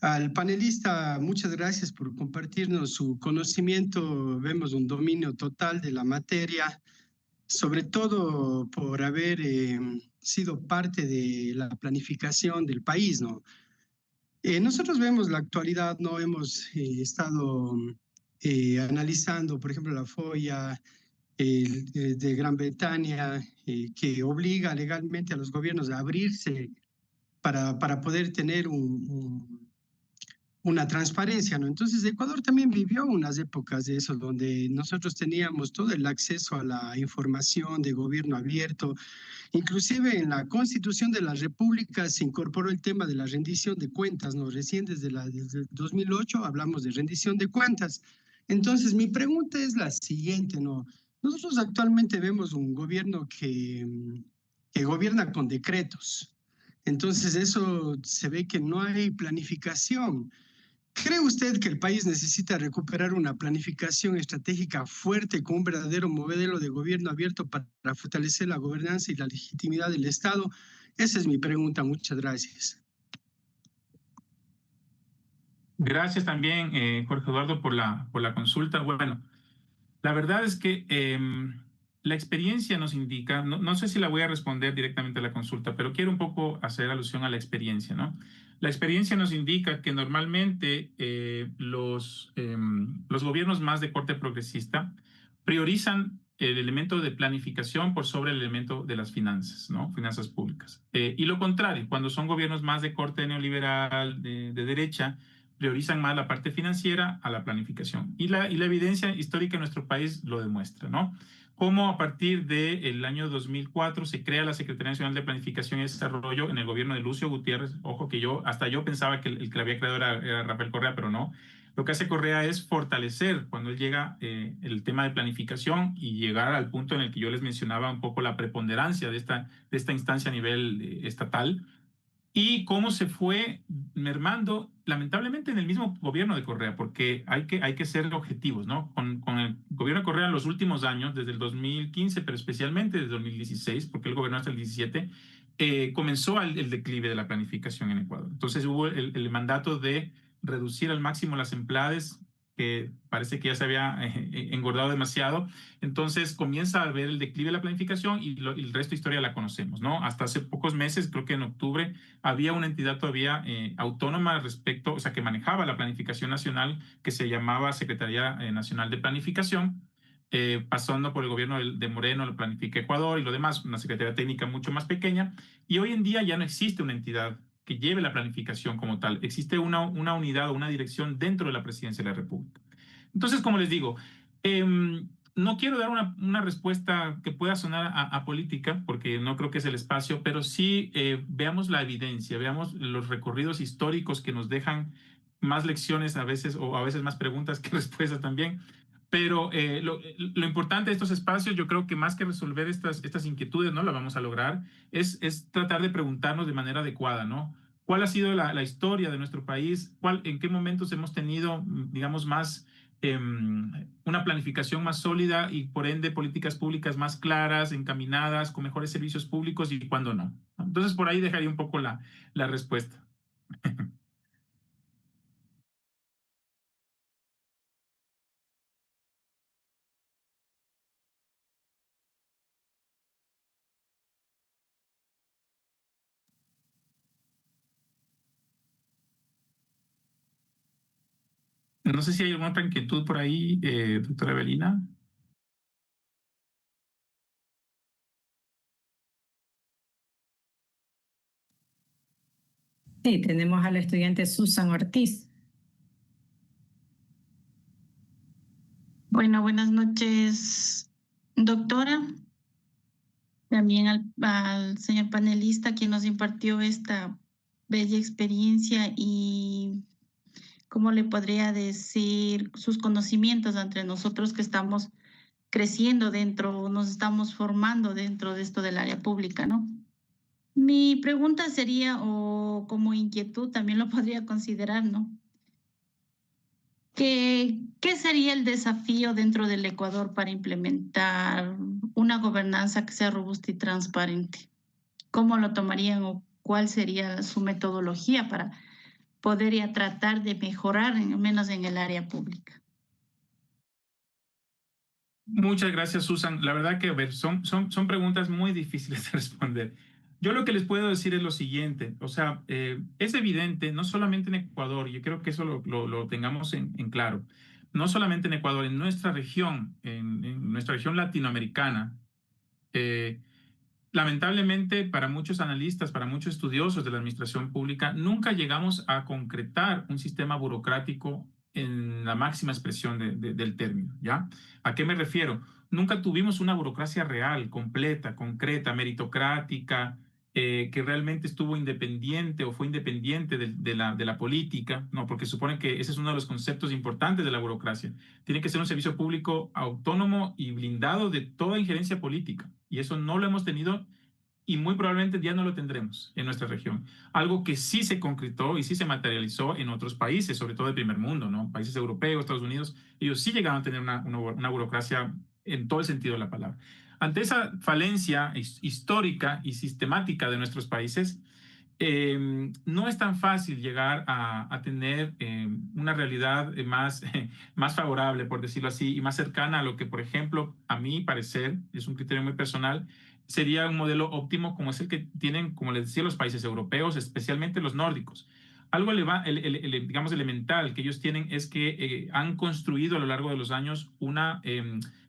Al panelista, muchas gracias por compartirnos su conocimiento. Vemos un dominio total de la materia, sobre todo por haber sido parte de la planificación del país, ¿no? Nosotros vemos la actualidad, ¿no? Hemos estado analizando, por ejemplo, la FOIA, de Gran Bretaña, que obliga legalmente a los gobiernos a abrirse para poder tener una transparencia, ¿no? Entonces, Ecuador también vivió unas épocas de eso, donde nosotros teníamos todo el acceso a la información de gobierno abierto. Inclusive en la Constitución de la República se incorporó el tema de la rendición de cuentas, ¿no? Recién desde el 2008 hablamos de rendición de cuentas. Entonces, mi pregunta es la siguiente, ¿no? Nosotros actualmente vemos un gobierno que gobierna con decretos. Entonces, eso se ve que no hay planificación. ¿Cree usted que el país necesita recuperar una planificación estratégica fuerte con un verdadero modelo de gobierno abierto para fortalecer la gobernanza y la legitimidad del Estado? Esa es mi pregunta. Muchas gracias. Gracias también, Jorge Eduardo, por la consulta. Bueno, la verdad es que la experiencia nos indica, no sé si la voy a responder directamente a la consulta, pero quiero un poco hacer alusión a la experiencia, ¿no? La experiencia nos indica que normalmente los gobiernos más de corte progresista priorizan el elemento de planificación por sobre el elemento de las finanzas, ¿no? Finanzas públicas. Y lo contrario, cuando son gobiernos más de corte neoliberal, de derecha, priorizan más la parte financiera a la planificación. Y la evidencia histórica en nuestro país lo demuestra, ¿no? Cómo a partir del año 2004 se crea la Secretaría Nacional de Planificación y Desarrollo en el gobierno de Lucio Gutiérrez. Ojo que hasta yo pensaba que el que la había creado era Rafael Correa, pero no. Lo que hace Correa es fortalecer cuando él llega el tema de planificación y llegar al punto en el que yo les mencionaba un poco la preponderancia de esta instancia a nivel estatal, y cómo se fue mermando, lamentablemente, en el mismo gobierno de Correa, porque hay que ser objetivos, ¿no? Con el gobierno de Correa en los últimos años, desde el 2015, pero especialmente desde el 2016, porque él gobernó hasta el 17, comenzó el declive de la planificación en Ecuador. Entonces hubo el mandato de reducir al máximo las empleadas, que parece que ya se había engordado demasiado. Entonces comienza a ver el declive de la planificación y el resto de historia la conocemos, ¿no? Hasta hace pocos meses, creo que en octubre, había una entidad todavía autónoma respecto, o sea, que manejaba la planificación nacional, que se llamaba Secretaría Nacional de Planificación, pasando por el gobierno de Moreno, lo Planifica Ecuador y lo demás, una secretaría técnica mucho más pequeña, y hoy en día ya no existe una entidad que lleve la planificación como tal, existe una unidad o una dirección dentro de la Presidencia de la República. Entonces, como les digo, no quiero dar una respuesta que pueda sonar a política, porque no creo que es el espacio, pero sí veamos la evidencia, veamos los recorridos históricos que nos dejan más lecciones a veces, o a veces más preguntas que respuestas también. Pero lo importante de estos espacios, yo creo que más que resolver estas inquietudes, ¿no? La vamos a lograr, es tratar de preguntarnos de manera adecuada, ¿no? ¿Cuál ha sido la historia de nuestro país? ¿En qué momentos hemos tenido, digamos, más una planificación más sólida y por ende políticas públicas más claras, encaminadas, con mejores servicios públicos, y cuándo no? Entonces por ahí dejaría un poco la respuesta. No sé si hay alguna otra inquietud por ahí, doctora Evelina. Sí, tenemos a la estudiante Susan Ortiz. Bueno, buenas noches, doctora. También al señor panelista quien nos impartió esta bella experiencia y, ¿cómo le podría decir? Sus conocimientos entre nosotros que estamos creciendo dentro, nos estamos formando dentro de esto del área pública, ¿no? Mi pregunta sería, o como inquietud también lo podría considerar, ¿no? ¿Qué sería el desafío dentro del Ecuador para implementar una gobernanza que sea robusta y transparente? ¿Cómo lo tomarían o cuál sería su metodología para poder ya tratar de mejorar, al menos en el área pública? Muchas gracias, Susan. La verdad que, a ver, son preguntas muy difíciles de responder. Yo lo que les puedo decir es lo siguiente, o sea, es evidente, no solamente en Ecuador, yo creo que eso lo tengamos en claro, no solamente en Ecuador, en nuestra región, en nuestra región latinoamericana, eh, lamentablemente para muchos analistas, para muchos estudiosos de la administración pública, nunca llegamos a concretar un sistema burocrático en la máxima expresión del término, ¿ya? ¿A qué me refiero? Nunca tuvimos una burocracia real, completa, concreta, meritocrática, que realmente estuvo independiente o fue independiente de la política, ¿no? Porque supone que ese es uno de los conceptos importantes de la burocracia. Tiene que ser un servicio público autónomo y blindado de toda injerencia política. Y eso no lo hemos tenido y muy probablemente ya no lo tendremos en nuestra región. Algo que sí se concretó y sí se materializó en otros países, sobre todo del primer mundo, ¿no? Países europeos, Estados Unidos, ellos sí llegaron a tener una burocracia en todo el sentido de la palabra. Ante esa falencia histórica y sistemática de nuestros países, no es tan fácil llegar a tener una realidad más, más favorable, por decirlo así, y más cercana a lo que, por ejemplo, a mi parecer, es un criterio muy personal, sería un modelo óptimo como es el que tienen, como les decía, los países europeos, especialmente los nórdicos. Algo digamos, elemental que ellos tienen es que han construido a lo largo de los años una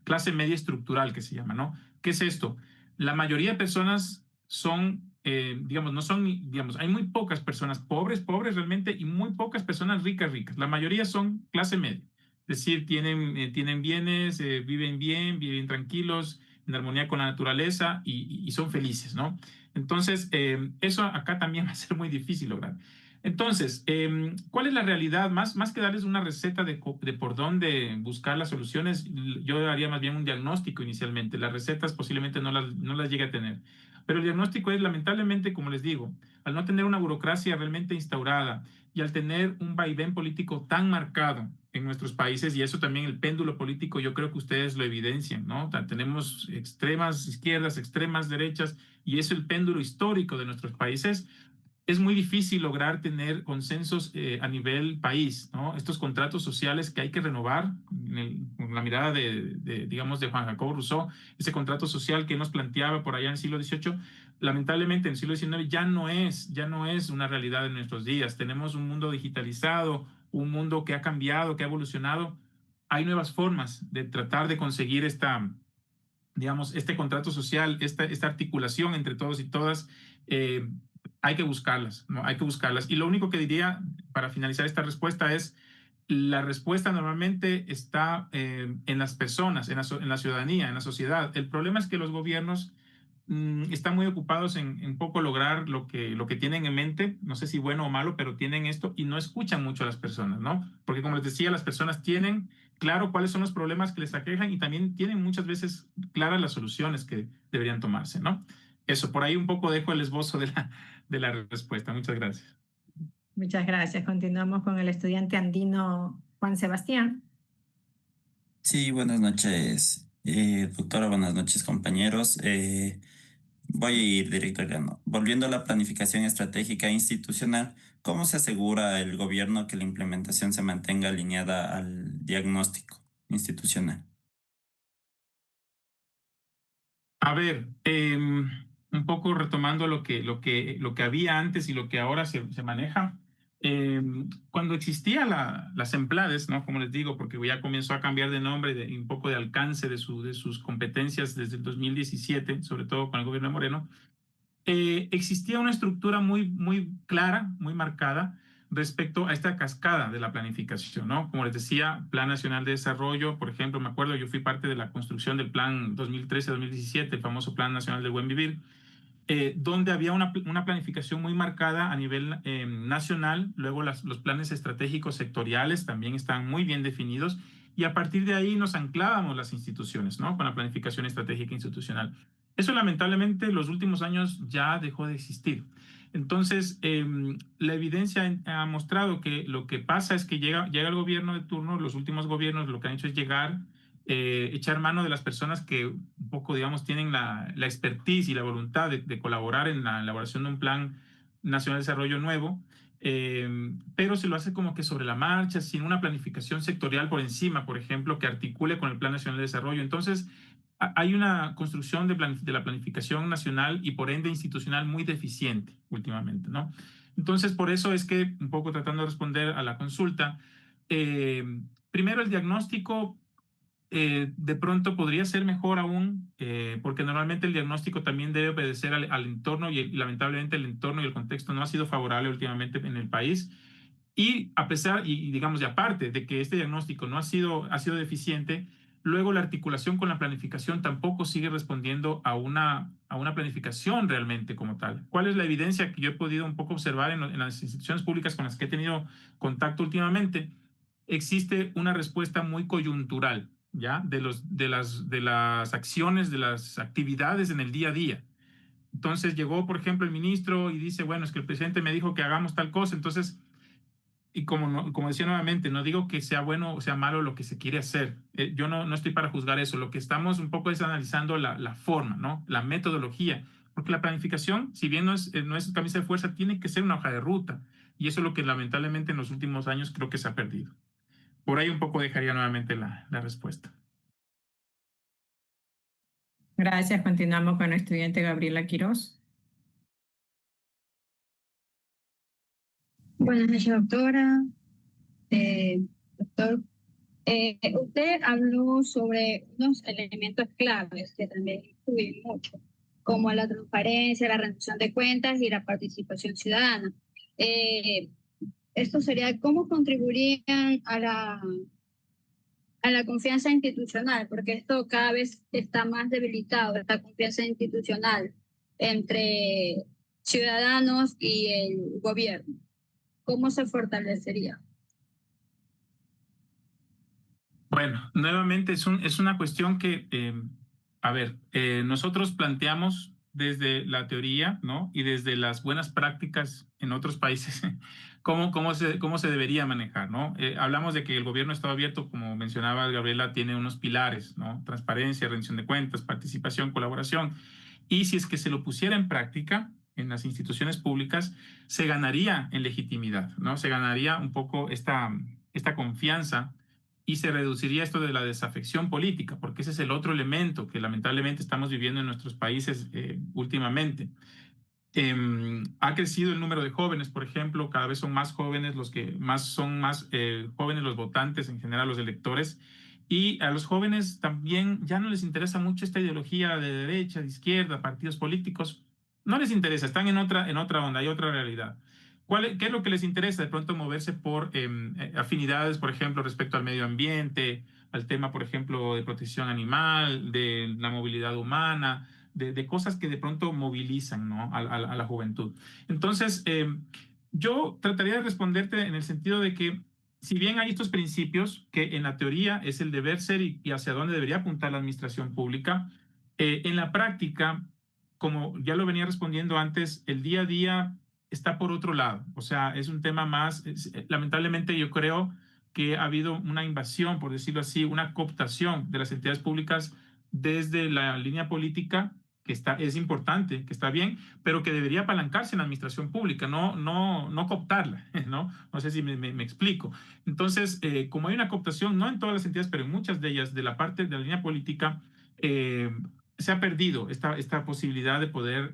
clase media estructural que se llama, ¿no? ¿Qué es esto? La mayoría de personas son, digamos, no son, digamos, hay muy pocas personas pobres realmente y muy pocas personas ricas. La mayoría son clase media. Es decir, tienen bienes, viven bien, viven tranquilos, en armonía con la naturaleza y son felices, ¿no? Entonces, eso acá también va a ser muy difícil lograr. Entonces, ¿cuál es la realidad? Más que darles una receta de por dónde buscar las soluciones, yo haría más bien un diagnóstico inicialmente. Las recetas posiblemente no las llegue a tener. Pero el diagnóstico es, lamentablemente, como les digo, al no tener una burocracia realmente instaurada y al tener un vaivén político tan marcado en nuestros países, y eso también el péndulo político, yo creo que ustedes lo evidencian, ¿no? O sea, tenemos extremas izquierdas, extremas derechas, y es el péndulo histórico de nuestros países. Es muy difícil lograr tener consensos a nivel país, ¿no? Estos contratos sociales que hay que renovar, con la mirada digamos, de Juan Jacobo Rousseau, ese contrato social que nos planteaba por allá en el siglo XVIII, lamentablemente en el siglo XIX ya no es una realidad en nuestros días. Tenemos un mundo digitalizado, un mundo que ha cambiado, que ha evolucionado. Hay nuevas formas de tratar de conseguir digamos, este contrato social, esta articulación entre todos y todas, hay que buscarlas, ¿no? Hay que buscarlas. Y lo único que diría para finalizar esta respuesta es, la respuesta normalmente está en las personas, en la ciudadanía, en la sociedad. El problema es que los gobiernos están muy ocupados en poco lograr lo que tienen en mente, no sé si bueno o malo, pero tienen esto y no escuchan mucho a las personas, ¿no? Porque como les decía, las personas tienen claro cuáles son los problemas que les aquejan y también tienen muchas veces claras las soluciones que deberían tomarse, ¿no? Eso, por ahí un poco dejo el esbozo de la respuesta. Muchas gracias. Muchas gracias. Continuamos con el estudiante andino Juan Sebastián. Sí, buenas noches, doctora, buenas noches, compañeros. Voy a ir directo al grano. Volviendo a la planificación estratégica institucional, ¿cómo se asegura el gobierno que la implementación se mantenga alineada al diagnóstico institucional? A ver, un poco retomando lo que había antes y lo que ahora se maneja. Cuando existía las EMPLADES, ¿no? Como les digo, porque ya comenzó a cambiar de nombre y un poco de alcance de sus competencias desde el 2017, sobre todo con el gobierno de Moreno, existía una estructura muy clara, muy marcada, respecto a esta cascada de la planificación, ¿no? Como les decía, Plan Nacional de Desarrollo, por ejemplo, me acuerdo, yo fui parte de la construcción del Plan 2013-2017, el famoso Plan Nacional del Buen Vivir, donde había una planificación muy marcada a nivel nacional, luego los planes estratégicos sectoriales también están muy bien definidos, y a partir de ahí nos anclábamos las instituciones, ¿no? Con la planificación estratégica institucional. Eso lamentablemente en los últimos años ya dejó de existir. Entonces, la evidencia ha mostrado que lo que pasa es que llega el gobierno de turno, los últimos gobiernos lo que han hecho es llegar, echar mano de las personas que un poco, digamos, tienen la expertise y la voluntad de colaborar en la elaboración de un plan nacional de desarrollo nuevo, pero se lo hace como que sobre la marcha, sin una planificación sectorial por encima, por ejemplo, que articule con el Plan Nacional de Desarrollo. Entonces, hay una construcción de la planificación nacional y por ende institucional muy deficiente últimamente, ¿no? Entonces, por eso es que, un poco tratando de responder a la consulta, primero el diagnóstico de pronto podría ser mejor aún, porque normalmente el diagnóstico también debe obedecer al entorno y lamentablemente el entorno y el contexto no ha sido favorable últimamente en el país. Y a pesar, y digamos, y aparte de que este diagnóstico no ha sido deficiente, luego la articulación con la planificación tampoco sigue respondiendo a una planificación realmente como tal. ¿Cuál es la evidencia que yo he podido un poco observar en las instituciones públicas con las que he tenido contacto últimamente? Existe una respuesta muy coyuntural, ¿ya? De las acciones, de las actividades en el día a día. Entonces llegó, por ejemplo, el ministro y dice, bueno, es que el presidente me dijo que hagamos tal cosa, entonces, y como decía nuevamente, no digo que sea bueno o sea malo lo que se quiere hacer. Yo no estoy para juzgar eso. Lo que estamos un poco es analizando la forma, ¿no? La metodología. Porque la planificación, si bien no es camisa de fuerza, tiene que ser una hoja de ruta. Y eso es lo que lamentablemente en los últimos años creo que se ha perdido. Por ahí un poco dejaría nuevamente la respuesta. Gracias. Continuamos con la estudiante Gabriela Quiroz. Buenas noches, doctora. Doctor, usted habló sobre unos elementos claves que también influyen mucho, como la transparencia, la rendición de cuentas y la participación ciudadana. Esto sería cómo contribuirían a la confianza institucional, porque esto cada vez está más debilitado, esta confianza institucional entre ciudadanos y el gobierno. ¿Cómo se fortalecería? Bueno, nuevamente es una cuestión que, a ver, nosotros planteamos desde la teoría, ¿no? Y desde las buenas prácticas en otros países, cómo se debería manejar, ¿no? Hablamos de que el gobierno Estado abierto, como mencionaba Gabriela, tiene unos pilares, ¿no? Transparencia, rendición de cuentas, participación, colaboración. Y si es que se lo pusiera en práctica en las instituciones públicas, se ganaría en legitimidad, ¿no? Se ganaría un poco esta confianza y se reduciría esto de la desafección política, porque ese es el otro elemento que lamentablemente estamos viviendo en nuestros países últimamente. Ha crecido el número de jóvenes, por ejemplo, cada vez son más jóvenes son más jóvenes los votantes, en general los electores, y a los jóvenes también ya no les interesa mucho esta ideología de derecha, de izquierda, partidos políticos, no les interesa, están en otra onda, hay otra realidad. ¿Qué es lo que les interesa? De pronto moverse por afinidades, por ejemplo, respecto al medio ambiente, al tema, por ejemplo, de protección animal, de la movilidad humana, de cosas que de pronto movilizan, ¿no? a la juventud. Entonces, yo trataría de responderte en el sentido de que, si bien hay estos principios, que en la teoría es el deber ser y hacia dónde debería apuntar la administración pública, en la práctica, como ya lo venía respondiendo antes, el día a día está por otro lado. O sea, es un tema más, lamentablemente yo creo que ha habido una invasión, por decirlo así, una cooptación de las entidades públicas desde la línea política, que es importante, que está bien, pero que debería apalancarse en la administración pública, no cooptarla, ¿no? No sé si me explico. Entonces, como hay una cooptación, no en todas las entidades, pero en muchas de ellas, de la parte de la línea política, se ha perdido esta posibilidad de poder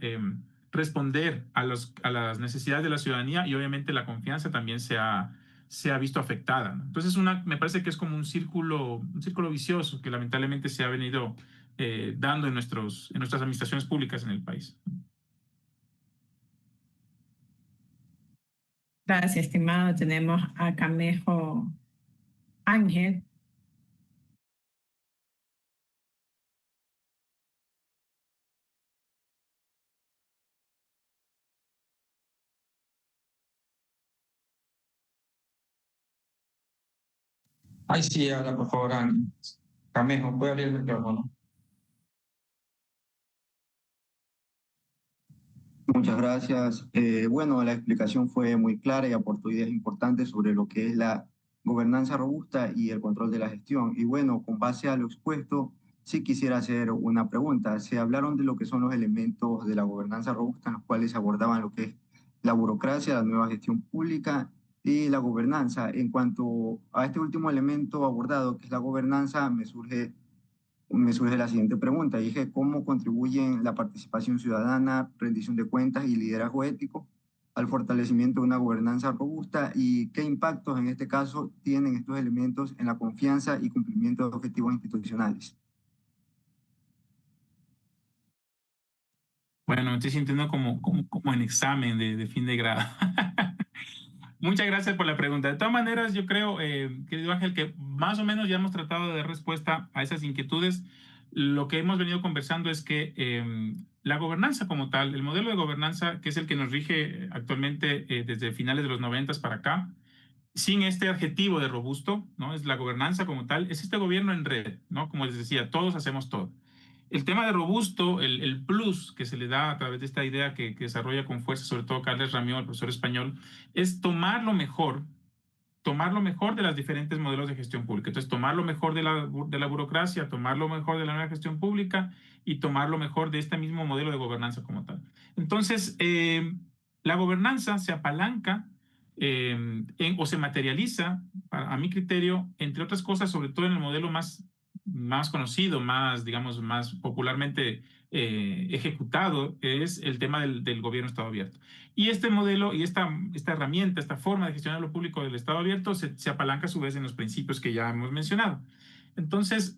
responder a las necesidades de la ciudadanía, y obviamente la confianza también se ha visto afectada, ¿no? Entonces, me parece que es como un círculo vicioso que lamentablemente se ha venido dando en nuestras administraciones públicas en el país. Gracias, estimado. Tenemos a Camejo Ángel. Ahí sí, habla, por favor, Ángel. Camejo, puede abrir el micrófono. Muchas gracias. Bueno, la explicación fue muy clara y aportó ideas importantes sobre lo que es la gobernanza robusta y el control de la gestión. Y bueno, con base a lo expuesto, sí quisiera hacer una pregunta. Se hablaron de lo que son los elementos de la gobernanza robusta, en los cuales se abordaban lo que es la burocracia, la nueva gestión pública y la gobernanza. En cuanto a este último elemento abordado, que es la gobernanza, me surge la siguiente pregunta. Dije, ¿cómo contribuyen la participación ciudadana, rendición de cuentas y liderazgo ético al fortalecimiento de una gobernanza robusta y qué impactos en este caso tienen estos elementos en la confianza y cumplimiento de objetivos institucionales? Bueno, me estoy sintiendo como en examen de fin de grado. Muchas gracias por la pregunta. De todas maneras, yo creo, querido Ángel, que más o menos ya hemos tratado de dar respuesta a esas inquietudes. Lo que hemos venido conversando es que la gobernanza como tal, el modelo de gobernanza, que es el que nos rige actualmente desde finales de los 90 para acá, sin este adjetivo de robusto, ¿no? Es la gobernanza como tal, es este gobierno en red, ¿no? Como les decía, todos hacemos todo. El tema de robusto, el plus que se le da a través de esta idea que desarrolla con fuerza, sobre todo Carles Ramió, el profesor español, es tomar lo mejor de las diferentes modelos de gestión pública. Entonces, tomar lo mejor de la burocracia, tomar lo mejor de la nueva gestión pública y tomar lo mejor de este mismo modelo de gobernanza como tal. Entonces, la gobernanza se apalanca o se materializa, a mi criterio, entre otras cosas, sobre todo en el modelo más conocido, digamos, más popularmente ejecutado, es el tema del gobierno Estado abierto. Y este modelo y esta herramienta, esta forma de gestionar lo público del Estado abierto se apalanca a su vez en los principios que ya hemos mencionado. Entonces,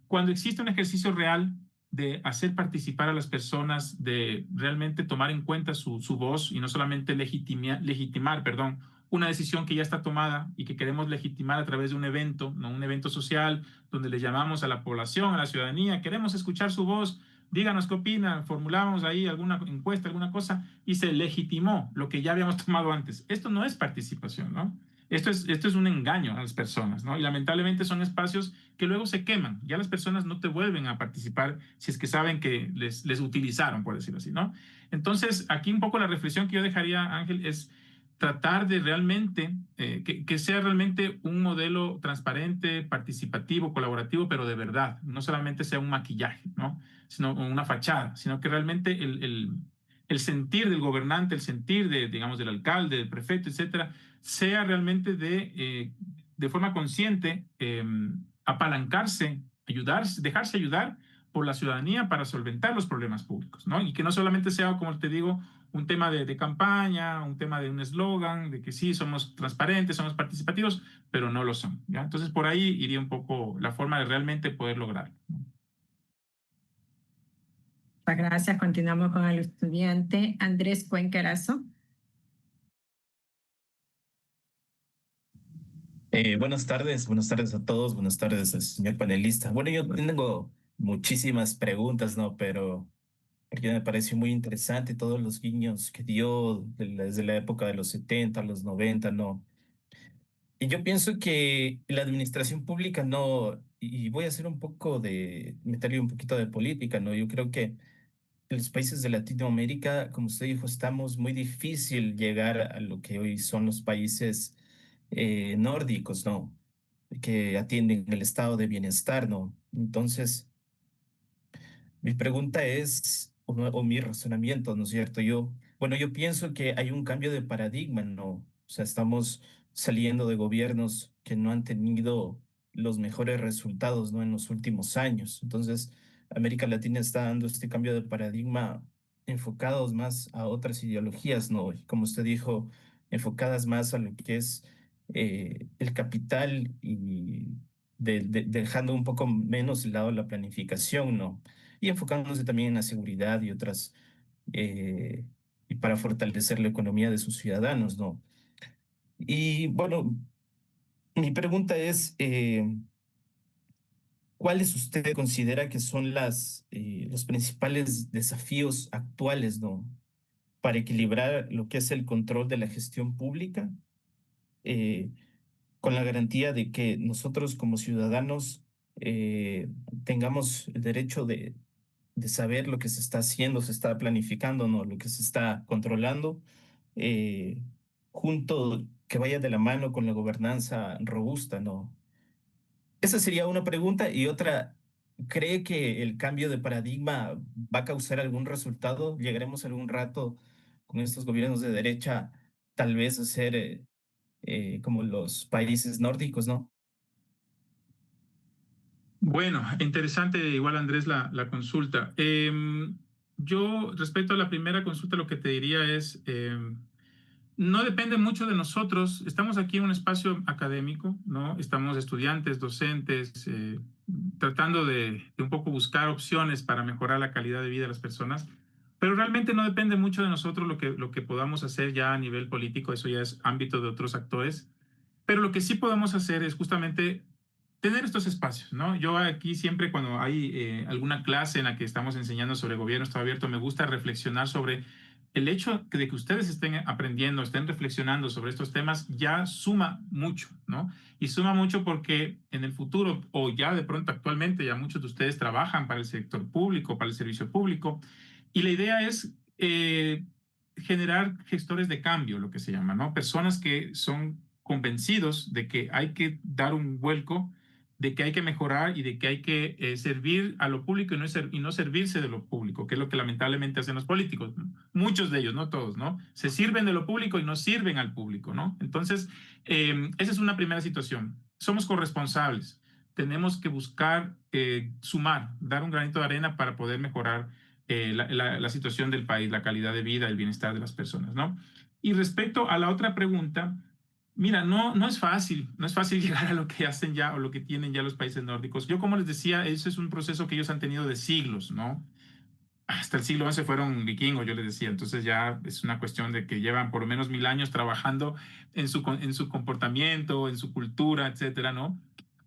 cuando existe un ejercicio real de hacer participar a las personas, de realmente tomar en cuenta su voz y no solamente legitimar, perdón, una decisión que ya está tomada y que queremos legitimar a través de un evento, ¿no? Un evento social donde le llamamos a la población, a la ciudadanía, queremos escuchar su voz, díganos qué opinan, formulamos ahí alguna encuesta, alguna cosa, y se legitimó lo que ya habíamos tomado antes. Esto no es participación, ¿no? Esto es un engaño a las personas, ¿no? Y lamentablemente son espacios que luego se queman. Ya las personas no te vuelven a participar si es que saben que les utilizaron, por decirlo así, ¿no? Entonces, aquí un poco la reflexión que yo dejaría, Ángel, es tratar de realmente, que sea realmente un modelo transparente, participativo, colaborativo, pero de verdad, no solamente sea un maquillaje, ¿no? Sino una fachada, sino que realmente el sentir del gobernante, el sentir digamos, del alcalde, del prefecto, etcétera, sea realmente de forma consciente apalancarse, ayudarse, dejarse ayudar por la ciudadanía para solventar los problemas públicos, ¿no? Y que no solamente sea, como te digo, un tema de campaña, un tema de un eslogan, de que sí, somos transparentes, somos participativos, pero no lo son, ¿ya? Entonces, por ahí iría un poco la forma de realmente poder lograrlo, ¿no? Muchas gracias. Continuamos con el estudiante Andrés Cuencarazo. Buenas tardes a todos, buenas tardes al señor panelista. Bueno, yo tengo muchísimas preguntas, ¿no? Pero porque me pareció muy interesante todos los guiños que dio desde la época de los 70, los 90, ¿no? Y yo pienso que la administración pública no, y voy a hacer un poco meterle un poquito de política, ¿no? Yo creo que en los países de Latinoamérica, como usted dijo, estamos muy difícil llegar a lo que hoy son los países nórdicos, ¿no? Que atienden el estado de bienestar, ¿no? Entonces, mi pregunta es, o mi razonamiento, ¿no es cierto? Bueno, yo pienso que hay un cambio de paradigma, ¿no? O sea, estamos saliendo de gobiernos que no han tenido los mejores resultados, ¿no? En los últimos años. Entonces, América Latina está dando este cambio de paradigma enfocados más a otras ideologías, ¿no? Y como usted dijo, enfocadas más a lo que es el capital y dejando un poco menos de lado la planificación, ¿no? Y enfocándose también en la seguridad y otras eh, y para fortalecer la economía de sus ciudadanos, ¿no? Y bueno, mi pregunta es, ¿cuáles usted considera que son los principales desafíos actuales, ¿no? Para equilibrar lo que es el control de la gestión pública, eh, con la garantía de que nosotros como ciudadanos tengamos el derecho de saber lo que se está haciendo, se está planificando, ¿no? Lo que se está controlando, eh, junto, que vaya de la mano con la gobernanza robusta, ¿no? Esa sería una pregunta. Y otra, ¿cree que el cambio de paradigma va a causar algún resultado? ¿Llegaremos algún rato con estos gobiernos de derecha tal vez a ser como los países nórdicos, ¿no? Bueno, interesante igual Andrés la consulta. Yo respecto a la primera consulta lo que te diría es, no depende mucho de nosotros. Estamos aquí en un espacio académico, ¿no? Estamos estudiantes, docentes, tratando de un poco buscar opciones para mejorar la calidad de vida de las personas, pero realmente no depende mucho de nosotros lo que podamos hacer ya a nivel político. Eso ya es ámbito de otros actores. Pero lo que sí podemos hacer es justamente tener estos espacios, ¿no? Yo aquí siempre cuando hay alguna clase en la que estamos enseñando sobre gobierno Estado abierto, me gusta reflexionar sobre el hecho de que ustedes estén aprendiendo, estén reflexionando sobre estos temas, ya suma mucho, ¿no? Y suma mucho porque en el futuro, o ya de pronto actualmente, ya muchos de ustedes trabajan para el sector público, para el servicio público, y la idea es generar gestores de cambio, lo que se llama, ¿no? Personas que son convencidos de que hay que dar un vuelco, de que hay que mejorar y de que hay que servir a lo público y no servirse de lo público, que es lo que lamentablemente hacen los políticos. Muchos de ellos, no todos, ¿no? Se sirven de lo público y no sirven al público, ¿no? Entonces, esa es una primera situación. Somos corresponsables. Tenemos que buscar sumar, dar un granito de arena para poder mejorar la situación del país, la calidad de vida, el bienestar de las personas, ¿no? Y respecto a la otra pregunta, mira, no es fácil, no es fácil llegar a lo que hacen ya o lo que tienen ya los países nórdicos. Yo, como les decía, ese es un proceso que ellos han tenido de siglos, ¿no? Hasta el siglo XI fueron vikingos, yo les decía. Entonces ya es una cuestión de que llevan por lo menos 1000 años trabajando en su comportamiento, en su cultura, etcétera, ¿no?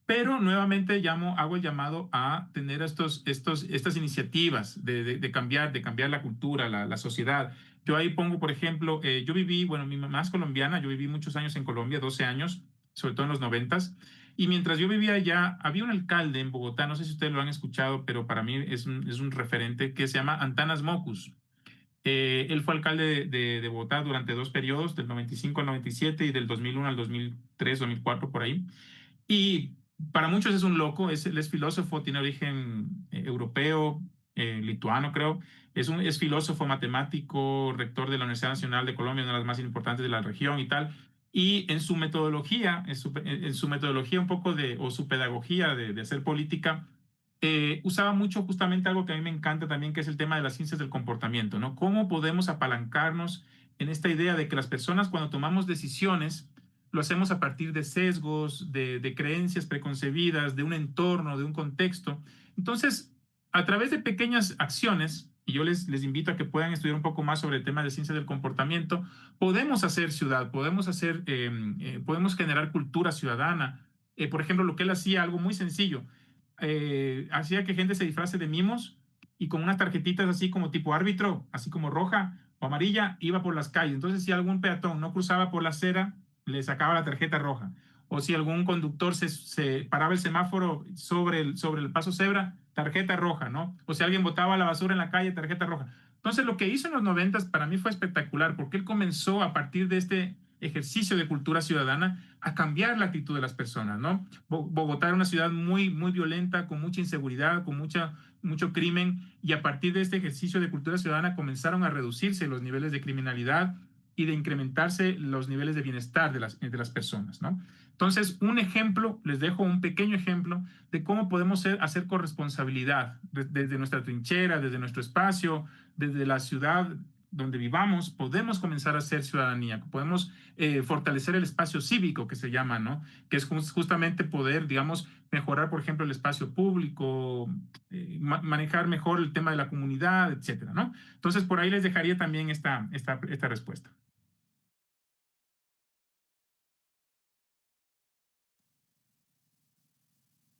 Pero nuevamente hago el llamado a tener estas iniciativas de cambiar la cultura, la sociedad. Yo ahí pongo, por ejemplo, yo viví, bueno, mi mamá es colombiana, yo viví muchos años en Colombia, 12 años, sobre todo en los 90s, y mientras yo vivía allá, había un alcalde en Bogotá, no sé si ustedes lo han escuchado, pero para mí es un referente que se llama Antanas Mocus. Él fue alcalde de Bogotá durante 2 periodos, del 95 al 97 y del 2001 al 2003, 2004, por ahí. Y para muchos es un loco, él es filósofo, tiene origen europeo, lituano creo, es filósofo, matemático, rector de la Universidad Nacional de Colombia, una de las más importantes de la región y tal. Y en su metodología, en su metodología un poco o su pedagogía de hacer política, usaba mucho justamente algo que a mí me encanta también, que es el tema de las ciencias del comportamiento, ¿no? ¿Cómo podemos apalancarnos en esta idea de que las personas cuando tomamos decisiones, lo hacemos a partir de sesgos, de creencias preconcebidas, de un entorno, de un contexto? Entonces, a través de pequeñas acciones, y yo les invito a que puedan estudiar un poco más sobre el tema de ciencias del comportamiento, podemos hacer ciudad, podemos generar cultura ciudadana. Por ejemplo, lo que él hacía, algo muy sencillo, hacía que gente se disfrace de mimos y con unas tarjetitas así como tipo árbitro, así como roja o amarilla, iba por las calles. Entonces, si algún peatón no cruzaba por la acera, le sacaba la tarjeta roja. O si algún conductor se paraba el semáforo sobre el paso cebra, tarjeta roja, ¿no? O si alguien botaba la basura en la calle, tarjeta roja. Entonces, lo que hizo en los 90s para mí fue espectacular, porque él comenzó a partir de este ejercicio de cultura ciudadana a cambiar la actitud de las personas, ¿no? Bogotá era una ciudad muy, muy violenta, con mucha inseguridad, con mucho crimen, y a partir de este ejercicio de cultura ciudadana comenzaron a reducirse los niveles de criminalidad y de incrementarse los niveles de bienestar de las personas, ¿no? Entonces, un ejemplo, les dejo un pequeño ejemplo de cómo podemos hacer corresponsabilidad desde nuestra trinchera, desde nuestro espacio, desde la ciudad, donde vivamos, podemos comenzar a hacer ciudadanía, podemos fortalecer el espacio cívico que se llama, ¿no? Que es justamente poder, digamos, mejorar, por ejemplo, el espacio público, manejar mejor el tema de la comunidad, etcétera, ¿no? Entonces, por ahí les dejaría también esta respuesta.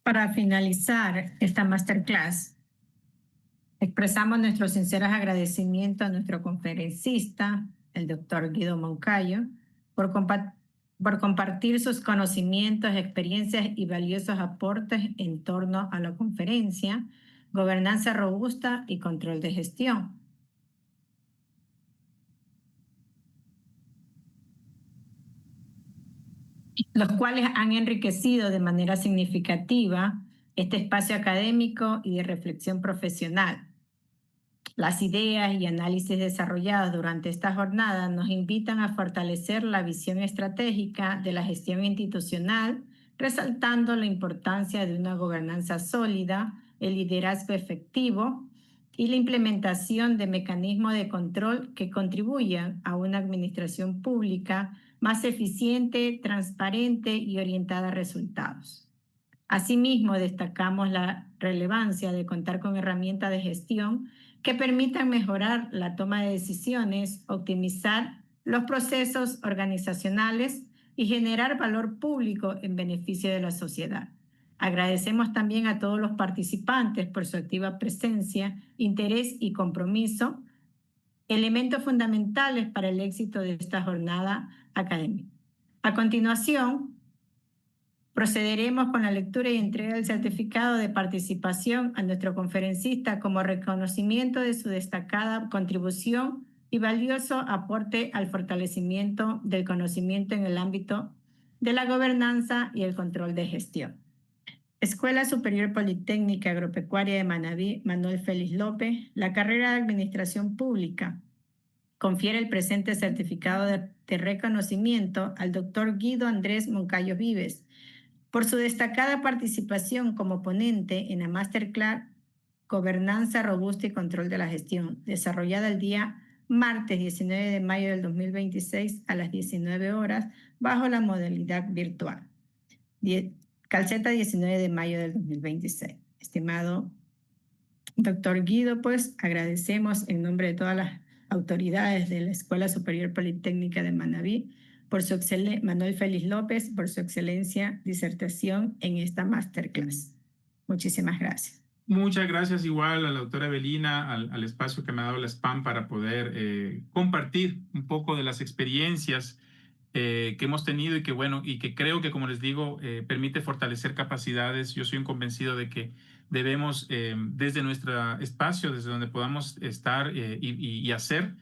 Para finalizar esta masterclass, expresamos nuestros sinceros agradecimientos a nuestro conferencista, el doctor Guido Moncayo, por compartir sus conocimientos, experiencias y valiosos aportes en torno a la conferencia, gobernanza robusta y control de gestión. Los cuales han enriquecido de manera significativa este espacio académico y de reflexión profesional. Las ideas y análisis desarrollados durante esta jornada nos invitan a fortalecer la visión estratégica de la gestión institucional, resaltando la importancia de una gobernanza sólida, el liderazgo efectivo y la implementación de mecanismos de control que contribuyan a una administración pública más eficiente, transparente y orientada a resultados. Asimismo, destacamos la relevancia de contar con herramientas de gestión que permitan mejorar la toma de decisiones, optimizar los procesos organizacionales y generar valor público en beneficio de la sociedad. Agradecemos también a todos los participantes por su activa presencia, interés y compromiso, elementos fundamentales para el éxito de esta jornada académica. A continuación, procederemos con la lectura y entrega del certificado de participación a nuestro conferencista como reconocimiento de su destacada contribución y valioso aporte al fortalecimiento del conocimiento en el ámbito de la gobernanza y el control de gestión. Escuela Superior Politécnica Agropecuaria de Manabí, Manuel Félix López, la carrera de Administración Pública. Confiere el presente certificado de reconocimiento al doctor Guido Andrés Moncayo Vives, por su destacada participación como ponente en la Masterclass Gobernanza Robusta y Control de la Gestión, desarrollada el día martes 19 de mayo del 2026 a las 19 horas bajo la modalidad virtual. Calceta 19 de mayo del 2026. Estimado doctor Guido, pues agradecemos en nombre de todas las autoridades de la Escuela Superior Politécnica de Manabí, Manuel Félix López, por su excelencia disertación en esta masterclass. Muchísimas gracias. Muchas gracias igual a la doctora Evelina, al espacio que me ha dado la SPAM para poder compartir un poco de las experiencias que hemos tenido y que creo que, como les digo, permite fortalecer capacidades. Yo soy un convencido de que debemos, desde nuestro espacio, desde donde podamos estar y hacer,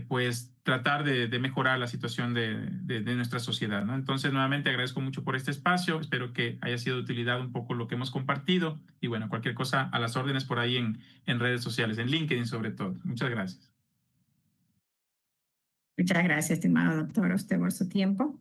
pues tratar de mejorar la situación de nuestra sociedad, ¿no? Entonces, nuevamente agradezco mucho por este espacio. Espero que haya sido de utilidad un poco lo que hemos compartido. Y bueno, cualquier cosa a las órdenes por ahí en redes sociales, en LinkedIn sobre todo. Muchas gracias. Muchas gracias, estimado doctor, a usted por su tiempo.